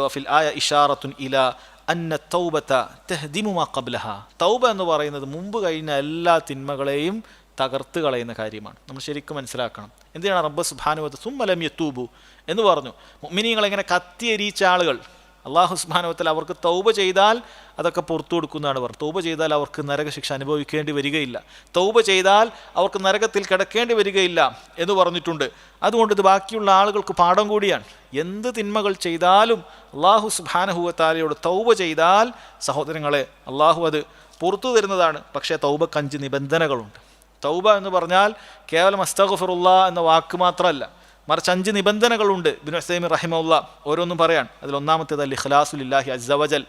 വഫിൽ ആയ ഇഷാറത്തുൻ ഇലാ അന്ന തൗബത തഹ്ദിമു മാ ഖബ്ലഹ. തൗബ എന്ന് പറയുന്നത് മുമ്പ് കഴിഞ്ഞ എല്ലാ തിന്മകളെയും തകർത്ത് കളയുന്ന കാര്യമാണ്. നമ്മൾ ശരിക്കും മനസ്സിലാക്കണം. എന്തിനാണ് റബ്ബ് സുബ്ഹാനഹു വതആല സുമ്മ ലം യതൂബു എന്ന് പറഞ്ഞു? മുഅ്മിനീങ്ങളെ ഇങ്ങനെ കത്തിയെരിയിച്ച ആളുകൾ അല്ലാഹു സുബ്ഹാനഹു വതആല അവർക്ക് തൗബ ചെയ്താൽ അതൊക്കെ പുറത്തു കൊടുക്കുന്നതാണ് പറഞ്ഞത്. തൗബ ചെയ്താൽ അവർക്ക് നരകശിക്ഷ അനുഭവിക്കേണ്ടി വരികയില്ല, തൗബ ചെയ്താൽ അവർക്ക് നരകത്തിൽ കിടക്കേണ്ടി വരികയില്ല എന്ന് പറഞ്ഞിട്ടുണ്ട്. അതുകൊണ്ട് ഇത് ബാക്കിയുള്ള ആളുകൾക്ക് പാഠം കൂടിയാണ്. എന്ത് തിന്മകൾ ചെയ്താലും അല്ലാഹു സുബ്ഹാനഹു വതആലയോട് തൗബ ചെയ്താൽ സഹോദരങ്ങളെ അല്ലാഹു അത് പുറത്തു തരുന്നതാണ്. പക്ഷേ തൗബക്ക് 5 നിബന്ധനകളുണ്ട്. തൗബ എന്ന് പറഞ്ഞാൽ കേവലം അസ്തഗ്ഫിറുല്ലാഹ് എന്ന വാക്ക് മാത്രമല്ല, മറിച്ച് 5 നിബന്ധനകളുണ്ട്. ഇബ്നു ഉസൈമീൻ റഹിമഹുല്ലാഹ് ഓരോന്നും പറയാൻ. അതിൽ ഒന്നാമത്തേത് അൽ ഇഖ്ലാസു ലില്ലാഹി അസ്സ വജൽ.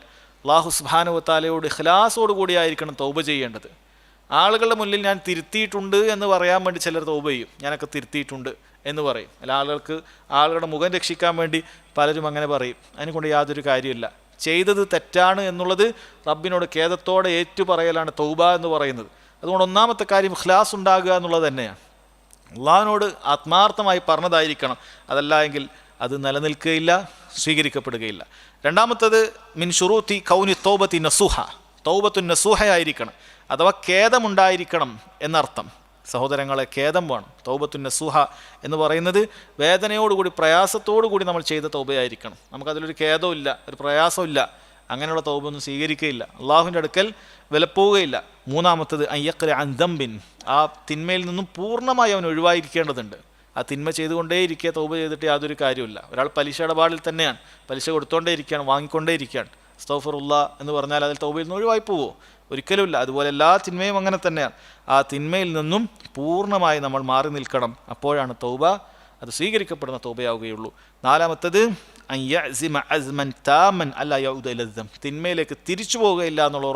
അല്ലാഹു സുബ്ഹാനഹു വതആലയോട് ഇഖ്ലാസോട് കൂടിയായിരിക്കണം തൗബ ചെയ്യേണ്ടത്. ആളുകളുടെ മുന്നിൽ ഞാൻ തിരുത്തിയിട്ടുണ്ട് എന്ന് പറയാൻ വേണ്ടി ചിലർ തൗബ ചെയ്യും, ഞാനൊക്കെ തിരുത്തിയിട്ടുണ്ട് എന്ന് പറയും. അല്ല, ആളുകളുടെ മുഖം രക്ഷിക്കാൻ വേണ്ടി പലരും അങ്ങനെ പറയും. അതിനെക്കൊണ്ട് യാതൊരു കാര്യമില്ല. ചെയ്തത് തെറ്റാണ് എന്നുള്ളത് റബ്ബിനോട് ഖേദത്തോടെ ഏറ്റുപറയലാണ് തൗബ എന്ന് പറയുന്നത്. അതുകൊണ്ട് ഒന്നാമത്തെ കാര്യം ഇഖ്ലാസ് ഉണ്ടാകുക എന്നുള്ളത് തന്നെയാണ്. അള്ളാഹിനോട് ആത്മാർത്ഥമായി പറഞ്ഞതായിരിക്കണം. അതല്ല എങ്കിൽ അത് നിലനിൽക്കുകയില്ല, സ്വീകരിക്കപ്പെടുകയില്ല. രണ്ടാമത്തത് മിൻ ശുറൂത്തി കൗനി തൗബത്തി നസൂഹ, തൗബത്തു നസൂഹയായിരിക്കണം, അഥവാ ഖേദമുണ്ടായിരിക്കണം എന്നർത്ഥം. സഹോദരങ്ങളെ, ഖേദം വേണം. തൗബത്തു നസൂഹ എന്ന് പറയുന്നത് വേദനയോടുകൂടി, പ്രയാസത്തോടുകൂടി നമ്മൾ ചെയ്ത തൗബയായിരിക്കണം. നമുക്കതിലൊരു ഖേദവും ഇല്ല, ഒരു പ്രയാസവും ഇല്ല, അങ്ങനെയുള്ള തൗബ ഒന്നും സ്വീകരിക്കുകയില്ല, അള്ളാഹുവിൻ്റെ അടുക്കൽ വിലപ്പോവുകയില്ല. മൂന്നാമത്തത് അയ്യഖ്ല അൻ ദംബിൻ, ആ തിന്മയിൽ നിന്നും പൂർണ്ണമായി അവൻ ഒഴിവായിരിക്കേണ്ടതുണ്ട്. ആ തിന്മ ചെയ്തുകൊണ്ടേയിരിക്കുക, തൗബ ചെയ്തിട്ട് യാതൊരു കാര്യമില്ല. ഒരാൾ പലിശ ഇടപാടിൽ തന്നെയാണ്, പലിശ കൊടുത്തോണ്ടേ ഇരിക്കുകയാണ്, വാങ്ങിക്കൊണ്ടേ ഇരിക്കുകയാണ്. അസ്തഗ്ഫിറുല്ലാഹ് എന്ന് പറഞ്ഞാൽ അതിൽ തൗബയിൽ നിന്ന് ഒഴിവായി പോവോ? ഒരിക്കലുമില്ല. അതുപോലെ എല്ലാ തിന്മയും അങ്ങനെ തന്നെയാണ്. ആ തിന്മയിൽ നിന്നും പൂർണ്ണമായി നമ്മൾ മാറി നിൽക്കണം. അപ്പോഴാണ് തൗബ അത് സ്വീകരിക്കപ്പെടുന്ന തൗബയാവുകയുള്ളൂ. നാലാമത്തത് തിന്മയിലേക്ക് തിരിച്ചു പോവുകയില്ല എന്നുള്ള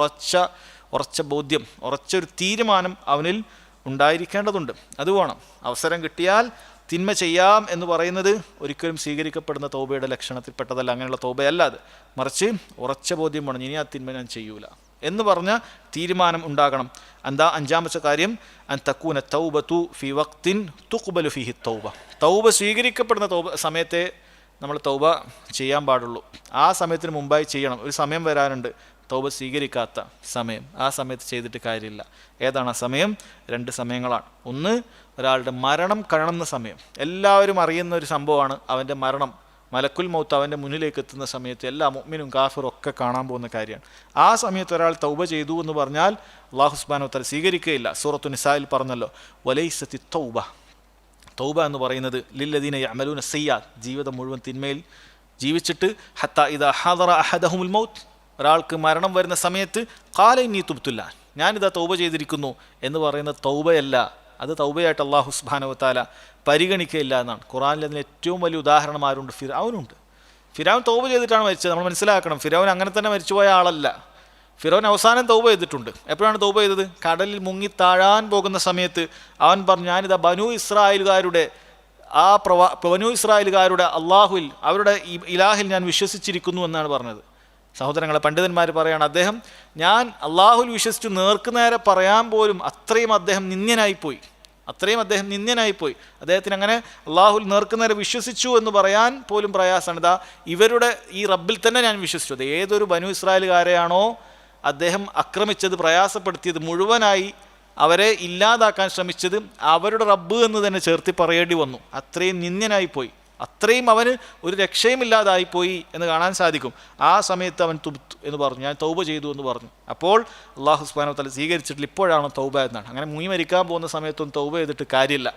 ഉറച്ച ബോധ്യം, ഉറച്ചൊരു തീരുമാനം അവനിൽ ഉണ്ടായിരിക്കേണ്ടതുണ്ട്. അത് വേണം. അവസരം കിട്ടിയാൽ തിന്മ ചെയ്യാം എന്ന് പറയുന്നത് ഒരിക്കലും സ്വീകരിക്കപ്പെടുന്ന തൗബയുടെ ലക്ഷണത്തിൽപ്പെട്ടതല്ല. അങ്ങനെയുള്ള തൗബയല്ല അത്, മറിച്ച് ഉറച്ച ബോധ്യം വേണം, ഇനി ആ തിന്മ ഞാൻ ചെയ്യൂല. എന്ന് പറഞ്ഞ തീരുമാനം ഉണ്ടാകണം. എന്താ അഞ്ചാമത്തെ കാര്യം? അൻ തകൂന തൗബതു ഫി വഖ്തിൻ തുഖ്ബലു ഫീഹി തൗബ. തൗബ സ്വീകരിക്കപ്പെടുന്ന സമയത്തെ നമ്മൾ തൗബ ചെയ്യാൻ പാടുള്ളൂ. ആ സമയത്തിന് മുമ്പായി ചെയ്യണം. ഒരു സമയം വരാനുണ്ട് തൗബ സ്വീകരിക്കാത്ത സമയം. ആ സമയത്ത് ചെയ്തിട്ട് കാര്യമില്ല. ഏതാണ് ആ സമയം? 2 സമയങ്ങളാണ്. ഒന്ന്, ഒരാളുടെ മരണം കഴിയുന്ന സമയം. എല്ലാവരും അറിയുന്ന ഒരു സംഭവമാണ് അവൻ്റെ മരണം. മലക്കുൽ മൗത്ത് അവൻ്റെ മുന്നിലേക്ക് എത്തുന്ന സമയത്ത് എല്ലാ മുഅ്മിനും കാഫിറും ഒക്കെ കാണാൻ പോകുന്ന കാര്യമാണ്. ആ സമയത്ത് ഒരാൾ തൗബ ചെയ്തു എന്ന് പറഞ്ഞാൽ അല്ലാഹു സുബ്ഹാനഹു വ തആല സ്വീകരിക്കുകയില്ല. സൂറത്തു നിസായിൽ പറഞ്ഞല്ലോ, വലൈസത്തി തൗബ. തൗബ എന്ന് പറയുന്നത് ലില്ലദീന യഅമലൂന സയ്യാത്ത്, ജീവിതം മുഴുവൻ തിന്മയിൽ ജീവിച്ചിട്ട് ഹത്താ ഇദാ ഹദറ അഹദഹുൽ മൗത്ത്, ഒരാൾക്ക് മരണം വരുന്ന സമയത്ത് ഖാല ഇന്നി തുബ്തുല്ലാ, ഞാനിതാ തൗബ ചെയ്തിരിക്കുന്നു എന്ന് പറയുന്ന തൗബയല്ല. അത് തൗബയായിട്ട് അല്ലാഹു സുബ്ഹാനഹു വ തആല പരിഗണിക്കുകയില്ല എന്നാണ്. ഖുർആനിൽ അതിന് ഏറ്റവും വലിയ ഉദാഹരണം ആരുണ്ട്? ഫിർഔനുണ്ട്. ഫിർഔൻ തൗബ ചെയ്തിട്ടാണ് മരിച്ചത്. നമ്മൾ മനസ്സിലാക്കണം, ഫിർഔൻ അങ്ങനെ തന്നെ മരിച്ചുപോയ ആളല്ല. ഫിർഔൻ അവസാനം തൗബ ചെയ്തിട്ടുണ്ട്. എപ്പോഴാണ് തൗബ ചെയ്തത്? കടലിൽ മുങ്ങി താഴാൻ പോകുന്ന സമയത്ത് അവൻ പറഞ്ഞു, ഞാനിതാ ബനൂ ഇസ്രായേലുകാരുടെ ബനൂ ഇസ്രായേലുകാരുടെ അള്ളാഹുവിൽ, അവരുടെ ഇലാഹിൽ ഞാൻ വിശ്വസിച്ചിരിക്കുന്നു എന്നാണ് പറഞ്ഞത്. സഹോദരങ്ങളെ, പണ്ഡിതന്മാർ പറയാണ്, അദ്ദേഹം ഞാൻ അള്ളാഹുൽ വിശ്വസിച്ചു നേർക്കുനേരെ പറയാൻ പോലും അത്രയും അദ്ദേഹം നിന്ദ്യനായിപ്പോയി. അദ്ദേഹത്തിന് അങ്ങനെ അള്ളാഹുൽ നേർക്കുനേരെ വിശ്വസിച്ചു എന്ന് പറയാൻ പോലും പ്രയാസമാണ്. ഇതാ ഇവരുടെ ഈ റബ്ബിൽ തന്നെ ഞാൻ വിശ്വസിച്ചു. അത് ഏതൊരു ബനൂ ഇസ്രായേലുകാരെയാണോ അദ്ദേഹം ആക്രമിച്ചത്, പ്രയാസപ്പെടുത്തിയത്, മുഴുവനായി അവരെ ഇല്ലാതാക്കാൻ ശ്രമിച്ചത്, അവരുടെ റബ്ബ് എന്ന് തന്നെ ചേർത്തി പറയേണ്ടി വന്നു. അത്രയും നിന്ദ്യനായിപ്പോയി, അത്രയും അവന് ഒരു രക്ഷയുമില്ലാതായിപ്പോയി എന്ന് കാണാൻ സാധിക്കും. ആ സമയത്ത് അവൻ തുബ്തു എന്ന് പറഞ്ഞു, ഞാൻ തൗബ ചെയ്തു എന്ന് പറഞ്ഞു. അപ്പോൾ അല്ലാഹു സുബ്ഹാനഹു വ തആല സ്വീകരിച്ചിട്ടില്ല. ഇപ്പോഴാണ് തൗബ എന്നാണ്. അങ്ങനെ മുങ്ങി മരിക്കാൻ പോകുന്ന സമയത്തൊന്നും തൗബ ചെയ്തിട്ട് കാര്യമില്ല.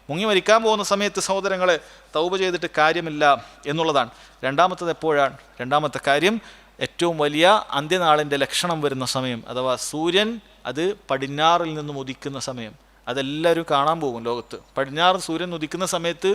മുങ്ങി മരിക്കാൻ പോകുന്ന സമയത്ത് സഹോദരങ്ങളെ തൗബ ചെയ്തിട്ട് കാര്യമില്ല എന്നുള്ളതാണ്. രണ്ടാമത്തത് എപ്പോഴാണ്? രണ്ടാമത്തെ കാര്യം, ഏറ്റവും വലിയ അന്ത്യനാളിൻ്റെ ലക്ഷണം വരുന്ന സമയം, അഥവാ സൂര്യൻ അത് പടിഞ്ഞാറിൽ നിന്നും ഉദിക്കുന്ന സമയം. അതെല്ലാവരും കാണാൻ പോകും ലോകത്ത്. പടിഞ്ഞാറ് സൂര്യൻ ഉദിക്കുന്ന സമയത്ത്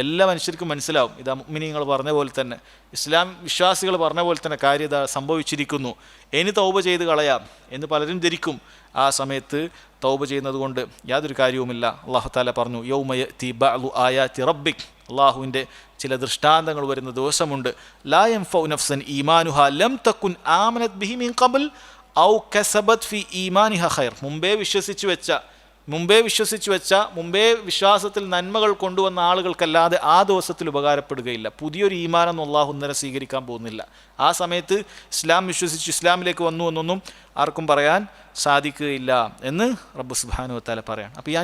എല്ലാ മനുഷ്യർക്കും മനസ്സിലാവും, ഇതാ മുഅ്മിനീങ്ങൾ പറഞ്ഞ പോലെ തന്നെ, ഇസ്ലാം വിശ്വാസികൾ പറഞ്ഞ പോലെ തന്നെ കാര്യം ഇതാ സംഭവിച്ചിരിക്കുന്നു, ഇനി തൗബ ചെയ്ത് കളയാം എന്ന് പലരും ധരിക്കും. ആ സമയത്ത് തൗബ ചെയ്യുന്നത് കൊണ്ട് യാതൊരു കാര്യവുമില്ല. അല്ലാഹു തആല പറഞ്ഞു, യൗമ യഅതി ബഅദു ആയാതി റബ്ബിക്, അള്ളാഹുവിൻ്റെ ചില ദൃഷ്ടാന്തങ്ങൾ വരുന്ന ദിവസമുണ്ട്. ലാ യൻഫഉ നഫ്സൻ ഈമാനുഹാ ലം തകുൻ ആമനത് ബിഹി മിൻ ഖബൽ ഔ കസബത് ഫി ഈമാനിഹ ഖൈർ. മുമ്പേ വിശ്വസിച്ചു വെച്ച മുമ്പേ വിശ്വാസത്തിൽ നന്മകൾ കൊണ്ടുവന്ന ആളുകൾക്കല്ലാതെ ആ ദിവസത്തിൽ ഉപകാരപ്പെടുകയില്ല. പുതിയൊരു ഈമാനൊന്നും അല്ലാഹു ഇന്നലെ സ്വീകരിക്കാൻ പോകുന്നില്ല. ആ സമയത്ത് ഇസ്ലാം വിശ്വസിച്ചു ഇസ്ലാമിലേക്ക് വന്നു എന്നൊന്നും ആർക്കും പറയാൻ സാധിക്കുകയില്ല എന്ന് റബ്ബ് സുബ്ഹാനഹു വ തആല പറയാണ്. അപ്പോൾ ഈ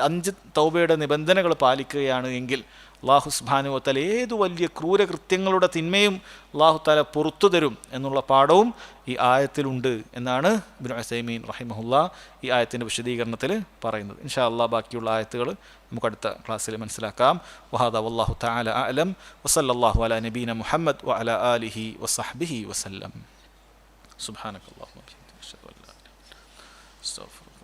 അഞ്ച് തൗബയുടെ നിബന്ധനകൾ പാലിക്കുകയാണ് എങ്കിൽ അല്ലാഹു സുബ്ഹാനഹു വ തആല ഏതു വലിയ ക്രൂരകൃത്യങ്ങളുടെ തിന്മയും അല്ലാഹു തആല പുറത്തു തരും എന്നുള്ള പാഠവും ഈ ആയത്തിലുണ്ട് എന്നാണ് ഇബ്നു ഉസൈമീൻ റഹിമഹുല്ലാ ഈ ആയത്തിൻ്റെ വിശദീകരണത്തിൽ പറയുന്നത്. ഇൻഷാ അല്ലാഹ് ബാക്കിയുള്ള ആയത്തുകൾ നമുക്ക് അടുത്ത ക്ലാസ്സിൽ മനസ്സിലാക്കാം. വഹാദാ വല്ലാഹു തആല അഅലം വസല്ലല്ലാഹു അലാ നബീന മുഹമ്മദ് വഅലാ ആലിഹി വസഹ്ബിഹി വസല്ലം. സുബ്ഹാനകല്ലാഹുമ്മ വബിഹംദിക അശ്ഹദു അൻ ലാ ഇലാഹ ഇല്ല അൻത അസ്തഗ്ഫിറുക.